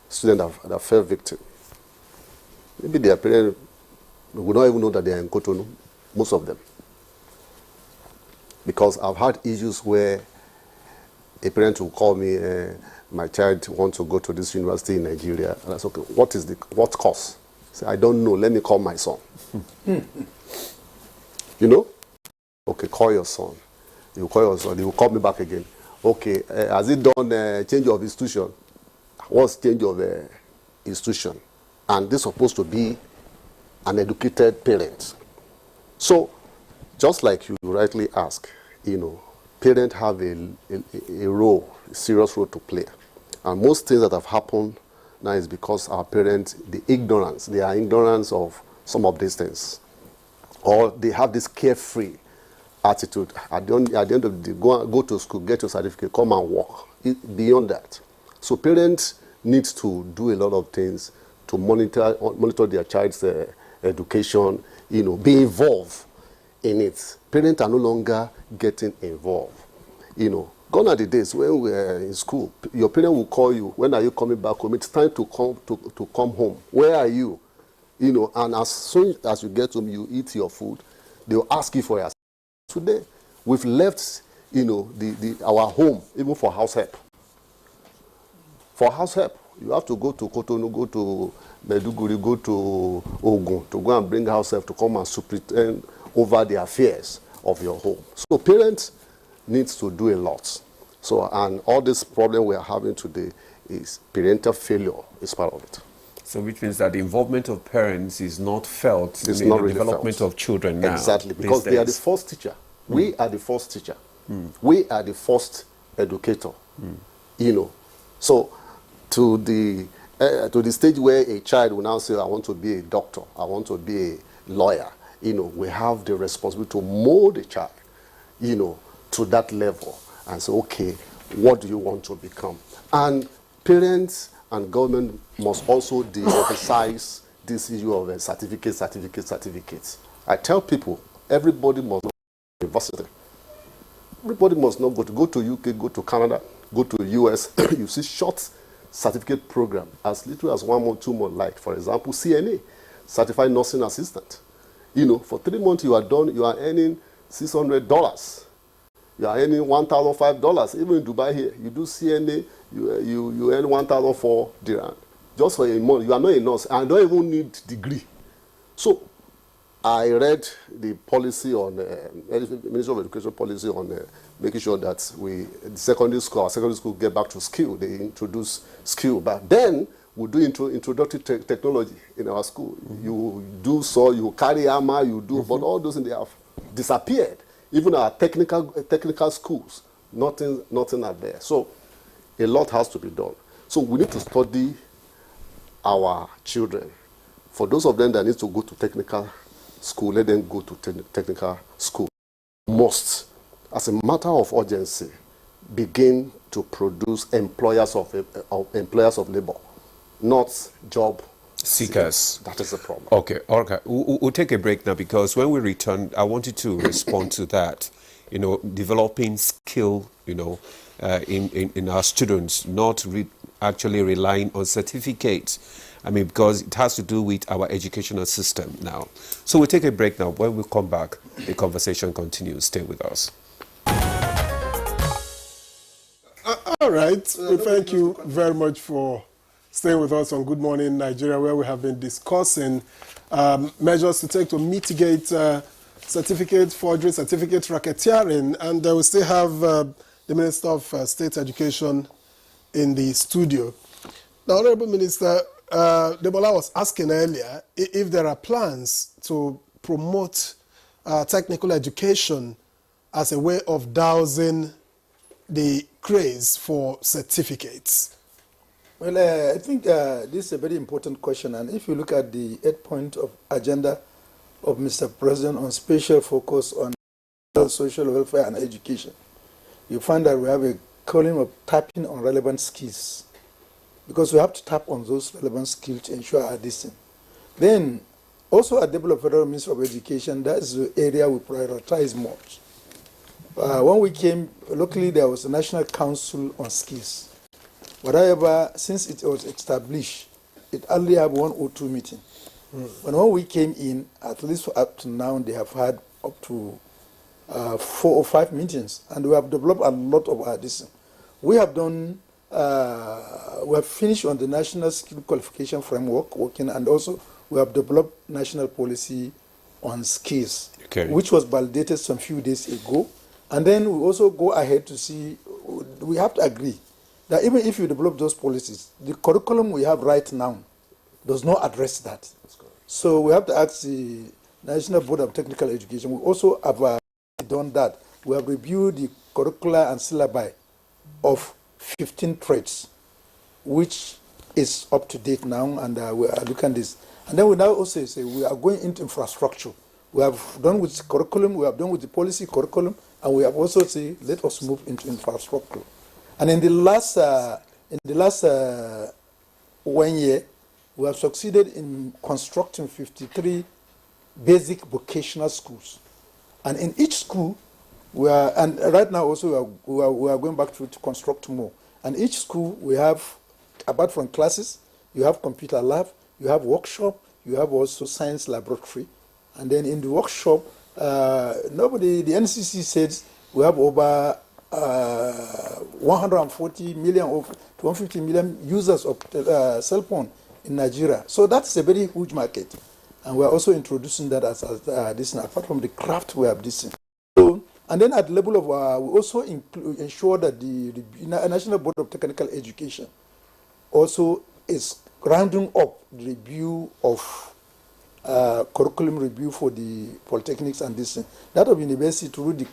students that fell victim, maybe their parents would not even know that they are in Cotonou, most of them. Because I've had issues where a parent will call me, my child wants to go to this university in Nigeria. And I said, okay, what course? I said, I don't know, let me call my son. Okay, call your son. You call your son, he will call me back again. Okay, has he done change of institution? What's change of institution? And this is supposed to be an educated parent. So, just like you rightly ask, parents have a serious role to play. And most things that have happened now is because our parents, they are ignorance of some of these things. Or they have this carefree attitude. At the end of the day, go to school, get your certificate, come and work. Beyond that. So parents need to do a lot of things to monitor their child's education, be involved in it. Parents are no longer getting involved. Gone are the days when we were in school, your parent will call you, when are you coming back home? It's time to come home. Where are you? And as soon as you get home, you eat your food, they'll ask you for your. Today, we've left, our home, even for house help. For house help, you have to go to Cotonou, go to Maiduguri, go to Ogun, to go and bring house help to come and superintend over the affairs of your home. So parents need to do a lot. So, and all this problem we are having today is parental failure is part of it. So which means that the involvement of parents is not felt in the really development of children now. Exactly, because they are the first teacher. We are the first teacher. We are the first educator. So to the stage where a child will now say, I want to be a doctor, I want to be a lawyer, we have the responsibility to mold a child, to that level and say, okay, what do you want to become? And parents and government must also de-emphasize this issue of certificates. I tell people, everybody must go to university. Everybody must not go to UK, go to Canada, go to US. You see short certificate program, as little as 1 month, 2 months, like, for example, CNA, Certified Nursing Assistant. For 3 months you are done, you are earning $600. You are earning $1,005. Even in Dubai here, you do CNA, you earn 1,004 dirham. Just for a month, you are not a nurse, and don't even need degree. So, I read the policy on, Ministry of Education policy on making sure that our secondary school get back to skill. They introduce skill. But then, we do introductory technology in our school. You do so, you carry hammer, you do, but all those things, they have disappeared. Even our technical schools, nothing are there. So a lot has to be done. So we need to study our children. For those of them that need to go to technical school, let them go to technical school. Must, as a matter of urgency, begin to produce employers of labor, not job seekers. That is the problem. Okay. We'll take a break now, because when we return, I want you to respond to that. Developing skill, in our students, not actually relying on certificates. I mean, because it has to do with our educational system now. So we'll take a break now. When we come back, the conversation continues. Stay with us. All right. Well, thank you very much for staying with us on Good Morning Nigeria, where we have been discussing measures to take to mitigate certificate forgery, certificate racketeering. And we still have the Minister of State Education in the studio. The Honorable Minister, Debola was asking earlier if there are plans to promote technical education as a way of dousing the craze for certificates. Well, I think this is a very important question, and if you look at the 8-point of agenda of Mr. President on special focus on social welfare and education, you find that we have a calling of tapping on relevant skills, because we have to tap on those relevant skills to ensure our destiny. Then, also at the level of Federal Ministry of Education, that is the area we prioritize most. When we came, locally there was a National Council on Skills. But however, since it was established, it only had 1 or 2 meetings. When we came in, at least up to now, they have had up to 4 or 5 meetings, and we have developed a lot of our discipline. We have done, we have finished on the National Skill Qualification Framework working, and also we have developed national policy on skills, which was validated some few days ago. And then we also go ahead to see, we have to agree that even if you develop those policies, the curriculum we have right now does not address that. So we have to ask the National Board of Technical Education. We also have done that. We have reviewed the curricula and syllabi of 15 trades, which is up to date now, and we are looking at this. And then we now also say we are going into infrastructure. We have done with the curriculum, we have done with the policy curriculum, and we have also said, let us move into infrastructure. And in the last 1 year, we have succeeded in constructing 53 basic vocational schools. And in each school, and right now also we are going back to construct more. And each school we have, apart from classes, you have computer lab, you have workshop, you have also science laboratory. And then in the workshop, the NCC says we have over 140 million or 150 million users of cell phone in Nigeria. So that's a very huge market. And we're also introducing that as this, apart from the craft we have this. So, and then at the level of, we also ensure that the National Board of Technical Education also is rounding up the review of curriculum review for the polytechnics and this. That of university through the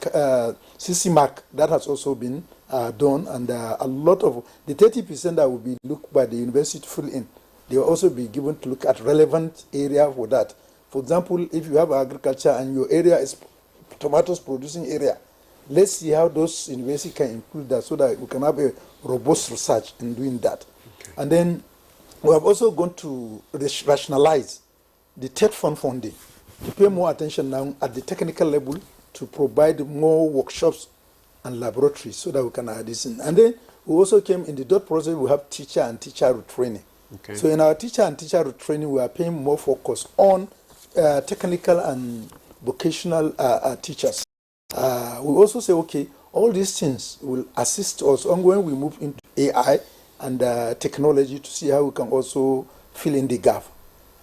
CC mark, that has also been done, and a lot of the 30% that will be looked by the university to fill in, they will also be given to look at relevant area for that. For example, if you have agriculture and your area is tomatoes producing area, let's see how those universities can include that so that we can have a robust research in doing that. Okay. And then we have also gone to rationalize the TED fund funding, to pay more attention now at the technical level to provide more workshops and laboratories so that we can add this in. And then we also came in the DOT process, we have teacher and teacher retraining. Okay. So in our teacher and teacher retraining, we are paying more focus on technical and vocational teachers. We also say, okay, all these things will assist us on when we move into AI and technology to see how we can also fill in the gap.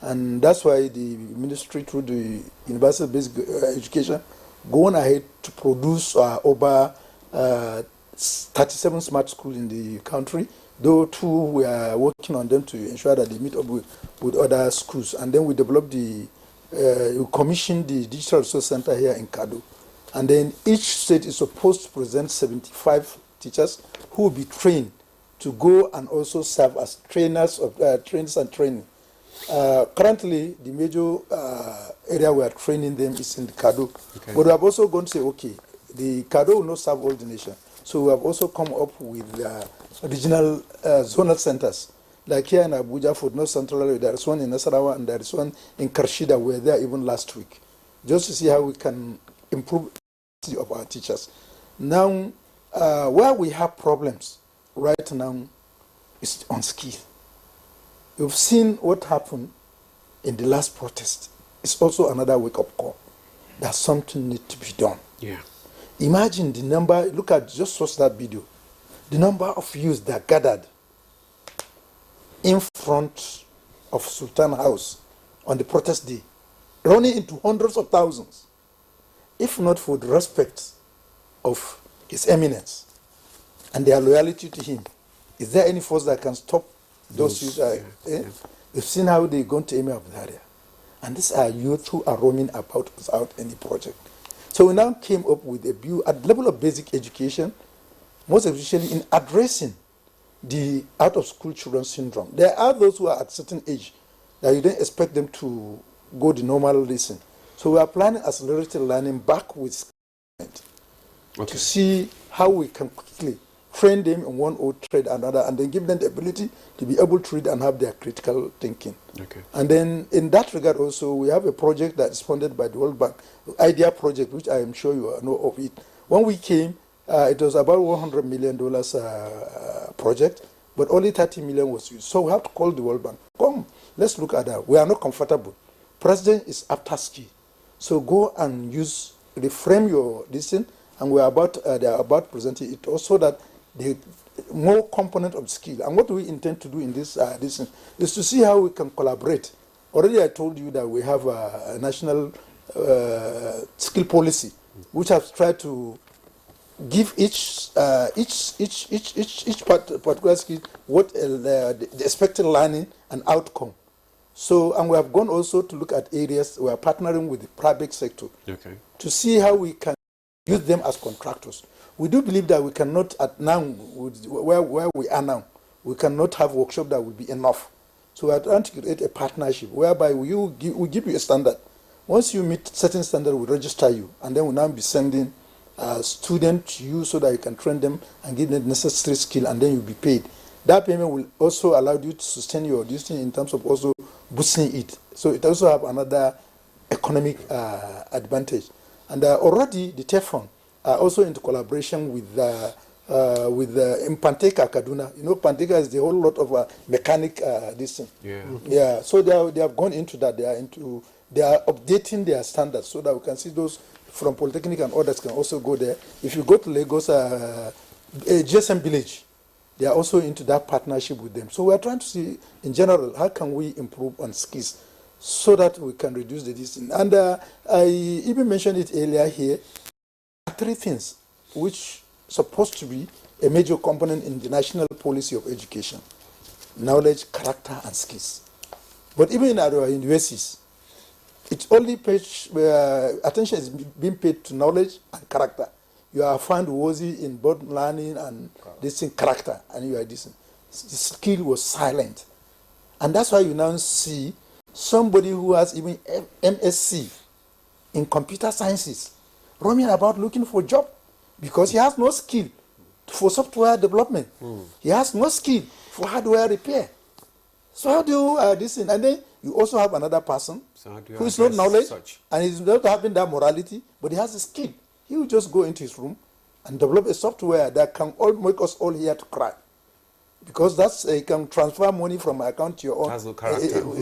And that's why the ministry, through the university-based education, going ahead to produce over 37 smart schools in the country, though 2 we are working on them to ensure that they meet up with other schools. And then we developed we commissioned the Digital Resource Center here in Kado. And then each state is supposed to present 75 teachers who will be trained to go and also serve as trainers and training. Currently, the major area we are training them is in the Kado. Okay. But we have also gone to say, okay, the Kado will not serve all the nation. So we have also come up with regional zonal centers. Like here in Abuja, for North Central area, there is one in Nasarawa and there is one in Karshida. We were there even last week, just to see how we can improve the of our teachers. Now, Where we have problems right now is on skill. You've seen what happened in the last protest. It's also another wake-up call that something needs to be done. Yeah. Imagine the number, look at, just watch that video, the number of youths that gathered in front of Sultan House on the protest day, running into hundreds of thousands. If not for the respect of His Eminence and their loyalty to him, is there any force that can stop those youths? You've seen how they're going to Emir of the area. And these are youth who are roaming about without any project. So we now came up with a view at the level of basic education, most especially in addressing the out-of-school children syndrome. There are those who are at a certain age that you don't expect them to go the normal lesson. So we are planning accelerated learning back with to see how we can quickly train them in one old trade and another, and then give them the ability to be able to read and have their critical thinking. And then in that regard also, we have a project that is funded by the World Bank, IDEA project, which I am sure you know of it. When we came, it was about $100 million project, but only 30 million was used. So we have to call the World Bank. Come, let's look at that. We are not comfortable. President is after ski. So go and reframe your decision, and they are about presenting it also that the more component of skill. And what we intend to do in this is to see how we can collaborate. Already I told you that we have a national skill policy, which has tried to give each particular skill what the expected learning and outcome. So, and we have gone also to look at areas. We are partnering with the private sector to see how we can use them as contractors. We do believe that we cannot, at now, where we are now, we cannot have workshop that will be enough. So we are trying to create a partnership whereby we give you a standard. Once you meet certain standard, we register you, and then we'll now be sending students to you so that you can train them and give them the necessary skill, and then you'll be paid. That payment will also allow you to sustain your destiny in terms of also boosting it. So it also have another economic advantage. And already the TEFON are also into collaboration with in Panteka, Kaduna. You know, Panteka is the whole lot of mechanic this thing. Yeah. So they have gone into that. They are updating their standards so that we can see those from Polytechnic and others can also go there. If you go to Lagos, GSM Village, they are also into that partnership with them. So we are trying to see, in general, how can we improve on skills so that we can reduce the distance. And I even mentioned it earlier here. Three things which are supposed to be a major component in the national policy of education: knowledge, character, and skills. But even in our universities, it's only attention is being paid to knowledge and character. You are found worthy in both learning and this in character, and you are this. The skill was silent. And that's why you now see somebody who has even MSc in computer sciences roaming about looking for a job because he has no skill for software development. He has no skill for hardware repair. So how do you this thing? And then you also have another person who is not knowledge and is not having that morality, but he has a skill. He will just go into his room and develop a software that can make us all here to cry. Because that's you can transfer money from my account to your own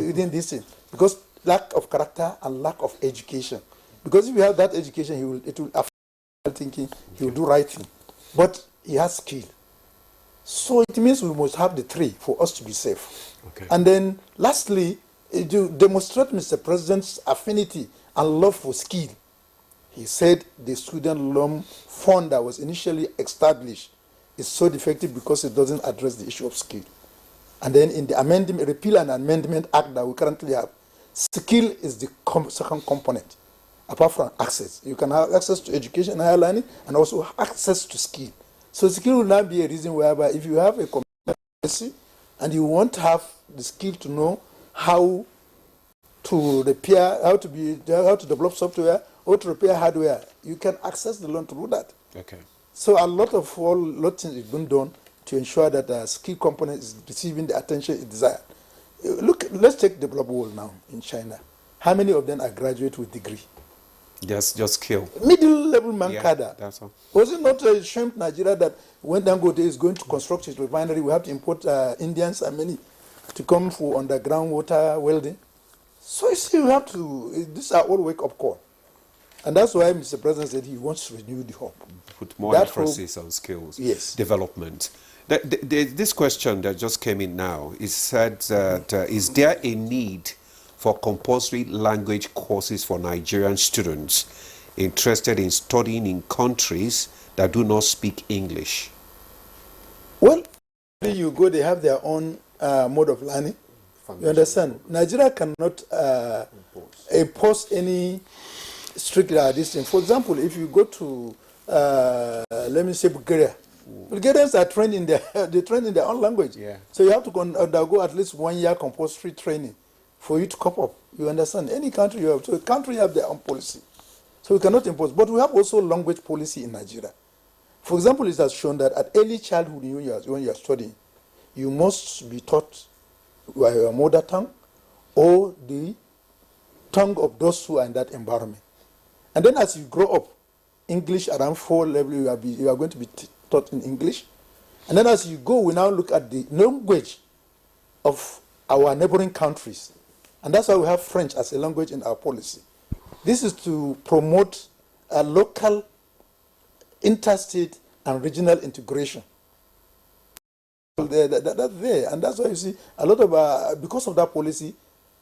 within this thing. Because lack of character and lack of education. Because if you have that education, it will affect thinking, he will do right thing. But he has skill. So it means we must have the three for us to be safe. And then lastly, to demonstrate Mr. President's affinity and love for skill. He said the student loan fund that was initially established is so defective because it doesn't address the issue of skill. And then in the Repeal and Amendment Act that we currently have, skill is the second component, apart from access. You can have access to education and higher learning, and also access to skill. So skill will not be a reason whereby if you have a competency and you want to have the skill to know how to repair, how to develop software, or to repair hardware, you can access the loan to do that. So a lot of things is being done to ensure that the skill component is receiving the attention it desired. Look, let's take developed world now in China. How many of them are graduate with degree? Just kill. Middle-level man Yeah, cadre. that's all. Was it not a shame Nigeria that when Dangote is going to construct his refinery, we have to import Indians and many to come for underground water welding? So you see, you have to, these are all wake-up call. And that's why Mr. President said he wants to renew the hope. Put more That emphasis on skills Yes. development. This question that just came in now is said that is there a need for compulsory language courses for Nigerian students interested in studying in countries that do not speak English? Well, you go, they have their own mode of learning. You understand? Nigeria cannot impose any strict this thing. For example, if you go to, let me say, Bulgaria, Bulgarians are trained in they train in their own language. Yeah. So you have to undergo at least 1 year compulsory training for you to cope up. You understand? Any country you have, so a country have their own policy. So we cannot impose. But we have also language policy in Nigeria. For example, it has shown that at early childhood, when you are studying, you must be taught your mother tongue or the tongue of those who are in that environment. And then as you grow up, English around 4 level, you are going to be taught in English. And then as you go, we now look at the language of our neighboring countries. And that's why we have French as a language in our policy. This is to promote a local, interstate, and regional integration. That's there. And that's why you see a lot of, because of that policy,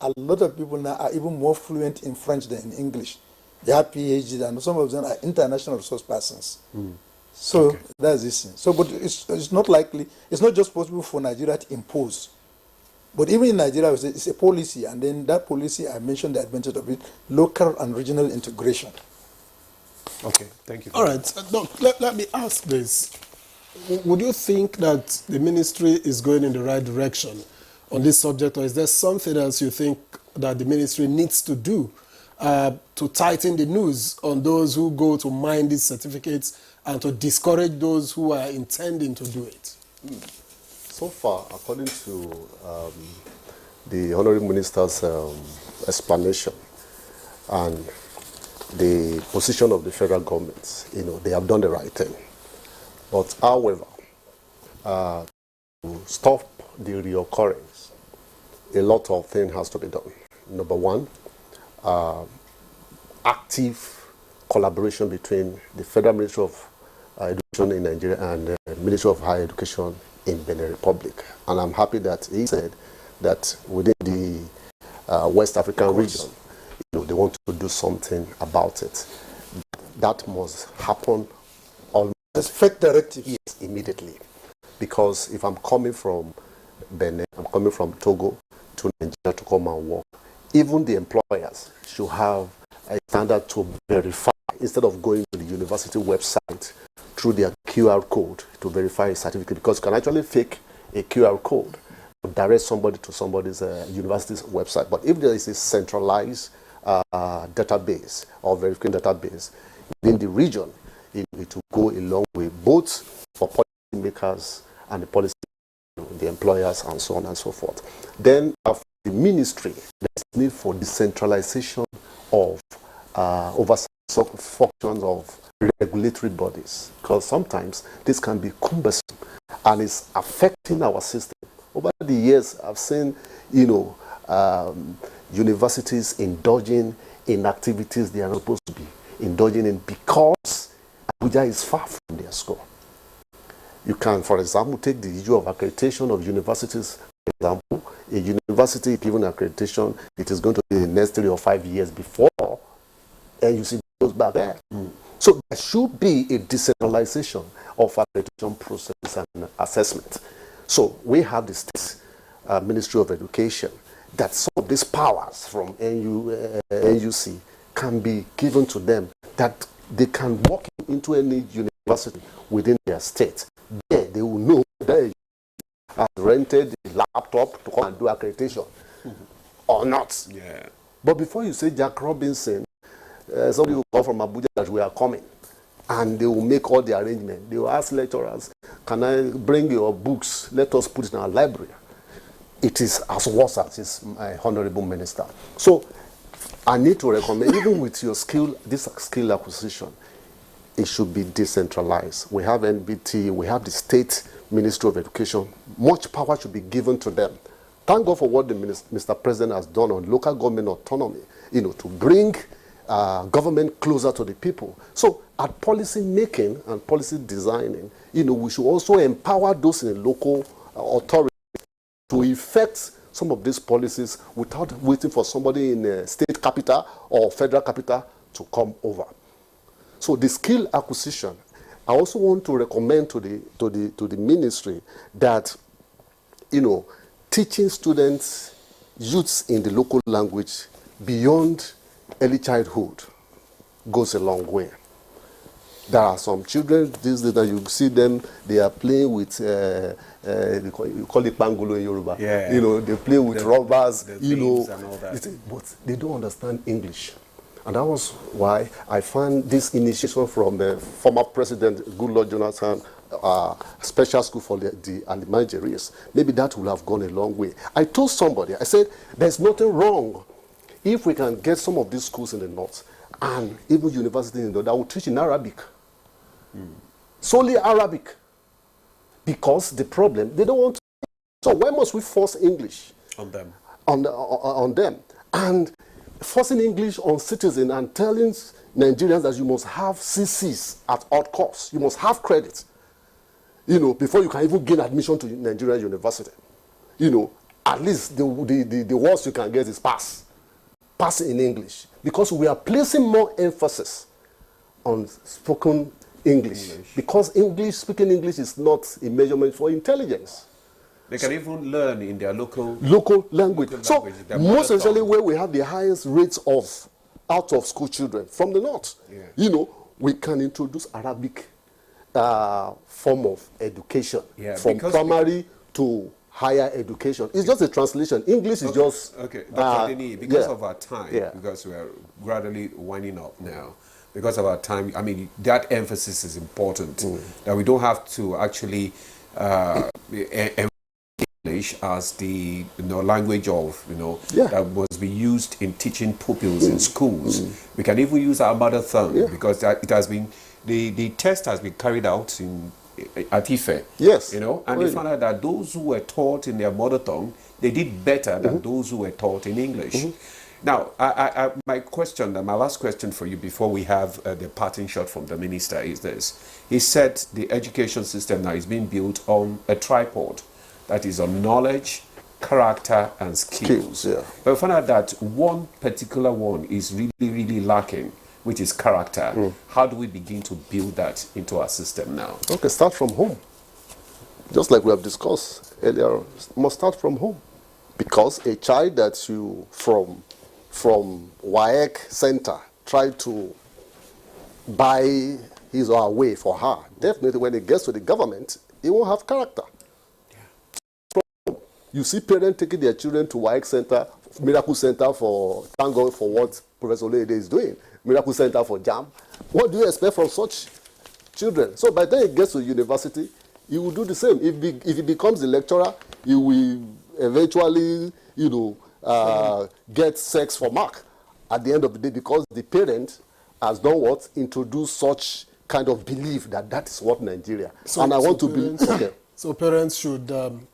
a lot of people now are even more fluent in French than in English. They have PhDs, and some of them are international resource persons. So that's this thing. So, but it's not likely, it's not just possible for Nigeria to impose. But even in Nigeria, it's a policy, and then that policy, I mentioned the advantage of it, local and regional integration. Okay, thank you. All right, Doc, let me ask this. Would you think that the ministry is going in the right direction on this subject, or is there something else you think that the ministry needs to do to tighten the noose on those who go to mine these certificates and to discourage those who are intending to do it? So far, according to the Honorable Minister's explanation and the position of the federal government, they have done the right thing. But however, to stop the reoccurrence, a lot of things has to be done. Number one, active collaboration between the Federal Ministry of Education in Nigeria and the Ministry of Higher Education in Benin Republic. And I'm happy that he said that within the West African region, they want to do something about it. That must happen almost. Effect directive. Yes, immediately. Because if I'm coming from Benin, I'm coming from Togo to Nigeria to come and work, even the employers should have a standard to verify instead of going to the university website through their QR code to verify a certificate, because you can actually fake a QR code to direct somebody to somebody's university's website. But if there is a centralized database or verification database within the region, it will go a long way, both for policy makers and the policy, the employers, and so on and so forth. Then for the ministry, there's need for decentralization of oversight functions of regulatory bodies, because sometimes this can be cumbersome and it's affecting our system. Over the years, I've seen, universities indulging in activities they are not supposed to be indulging in because Abuja is far from their school. You can, for example, take the issue of accreditation of universities. For example, a university given accreditation, it is going to be the next 3 or 5 years before, and you see it goes back there. So there should be a decentralization of accreditation process and assessment. So we have the State Ministry of Education that some of these powers from NUC can be given to them, that they can walk into any university within their state. There they will know they have rented a laptop to come and do accreditation or not. Yeah. But before you say Jack Robinson, somebody will call from Abuja that we are coming, and they will make all the arrangements. They will ask lecturers, can I bring your books? Let us put it in our library. It is as worse as this, my honorable minister. So I need to recommend, even with your this skill acquisition, it should be decentralized. We have NBT, we have the State Ministry of Education. Much power should be given to them. Thank God for what the Mr. President has done on local government autonomy, to bring government closer to the people. So at policy making and policy designing, we should also empower those in the local authority to effect some of these policies without waiting for somebody in a state capital or federal capital to come over. So the skill acquisition, I also want to recommend to the ministry that, teaching students, youths in the local language beyond early childhood goes a long way. There are some children these days that you see them, they are playing with, you call it pangolo in Yoruba. Yeah. They play with rubbers, and all that. but they don't understand English. And that was why I found this initiative from the former President Goodluck Jonathan, special school for the Nigerians. Maybe that would have gone a long way. I told somebody, I said, there's nothing wrong if we can get some of these schools in the north and even universities in the north that will teach in Arabic. Solely Arabic. Because the problem, they don't want to. So why must we force English On them. on them? And forcing English on citizens and telling Nigerians that you must have CCs at all costs. You must have credit, before you can even gain admission to Nigerian university. At least the worst you can get is pass. Pass in English. Because we are placing more emphasis on spoken English. Because speaking English is not a measurement for intelligence. They can even learn in their local language. So, most especially where we have the highest rates of out-of-school children from the north. Yeah. We can introduce Arabic form of education from primary to higher education. It's just a translation. English is just... Okay, Dr. Deni, because of our time, because we are gradually winding up now, because of our time, I mean, that emphasis is important, that we don't have to actually English as the language of, that must be used in teaching pupils in schools. We can even use our mother tongue because it has been, the test has been carried out at Ife. Yes. And they found out that those who were taught in their mother tongue, they did better than those who were taught in English. Now, my last question for you before we have the parting shot from the minister is this. He said the education system now is being built on a tripod that is on knowledge, character, and skills. But we found out that one particular one is really, really lacking, which is character. How do we begin to build that into our system now? Okay, start from home. Just like we have discussed earlier, must start from home. Because a child that you, from WAEC center, try to buy his or her way for her, definitely when it gets to the government, he won't have character. You see parents taking their children to WAEC center, Miracle Center for, thank God for what Professor Olede is doing, Miracle Center for JAM. What do you expect from such children? So by the time he gets to university, he will do the same. If he becomes a lecturer, he will eventually, get sex for mark at the end of the day because the parent has done what? Introduced such kind of belief that is what Nigeria. So, and I want to believe. Okay. So parents should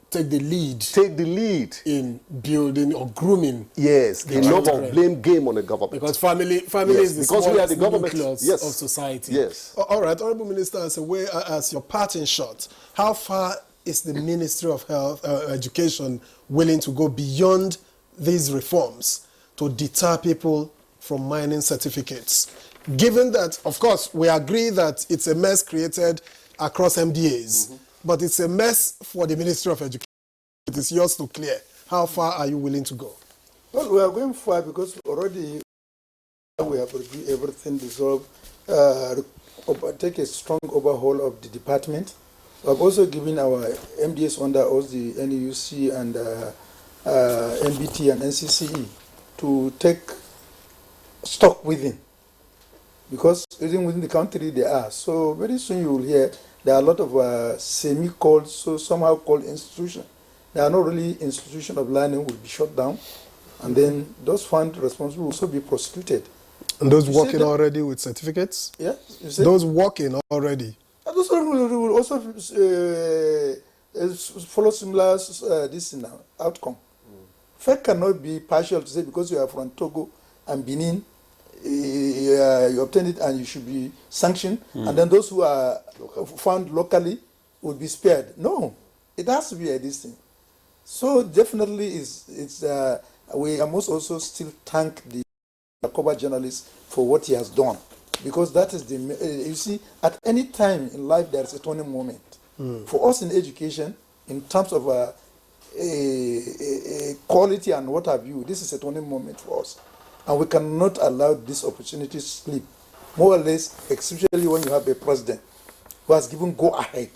take the lead. Take the lead in building or grooming. Yes, enough of blame game on the government. Because family is the smallest nucleus of society. Yes. All right, Honorable Minister, as your parting shot, how far is the Ministry of Health, Education willing to go beyond these reforms to deter people from mining certificates? Given that, of course, we agree that it's a mess created across MDAs, but it's a mess for the Ministry of Education. It is yours to clear. How far are you willing to go? Well, we are going far because already we have reviewed everything, dissolved, take a strong overhaul of the department. We have also given our MDAs under us, the NUC and NBT and NCCE, to take stock within. Because even within the country they are. So very soon you will hear there are a lot of semi-called, so somehow called institutions. They are not really institutions of learning, will be shut down. And then those found responsible will also be prosecuted. And those You see working that- already with certificates? Yeah, you see? Those working already. And those will also follow similar outcome. FEC cannot be partial to say because you are from Togo and Benin, you obtained it and you should be sanctioned, and then those who are found locally would be spared. No, it has to be a this thing. So definitely, we must also still thank the Yakoba journalist for what he has done, because that is you see, at any time in life there is a turning moment. For us in education, in terms of quality and what have you, this is a turning moment for us. And we cannot allow this opportunity to slip, more or less, especially when you have a president who has given go ahead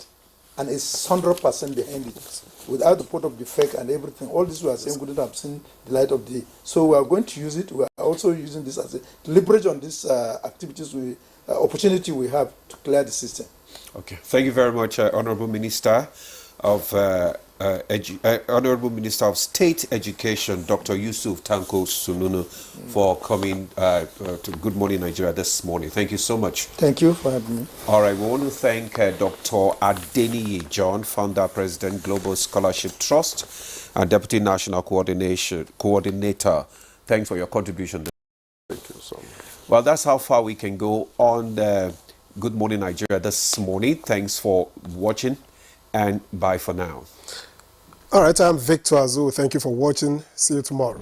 and is 100% behind it. Without the port of the FEC and everything, all this we are saying wouldn't have seen the light of day. So we are going to use it. We are also using this as a leverage on these activities, opportunity we have to clear the system. Okay. Thank you very much, Honorable Minister of Honorable Minister of State Education, Dr. Yusuf Tanko Sununu, for coming to Good Morning Nigeria this morning. Thank you so much. Thank you for having me. All right, we want to thank Dr. Adeniyi John, Founder, President, Global Scholarship Trust, and Deputy National Coordinator. Thanks for your contribution. Thank you so much. Well, that's how far we can go on Good Morning Nigeria this morning. Thanks for watching, and bye for now. All right, I'm Victor Azu. Thank you for watching. See you tomorrow.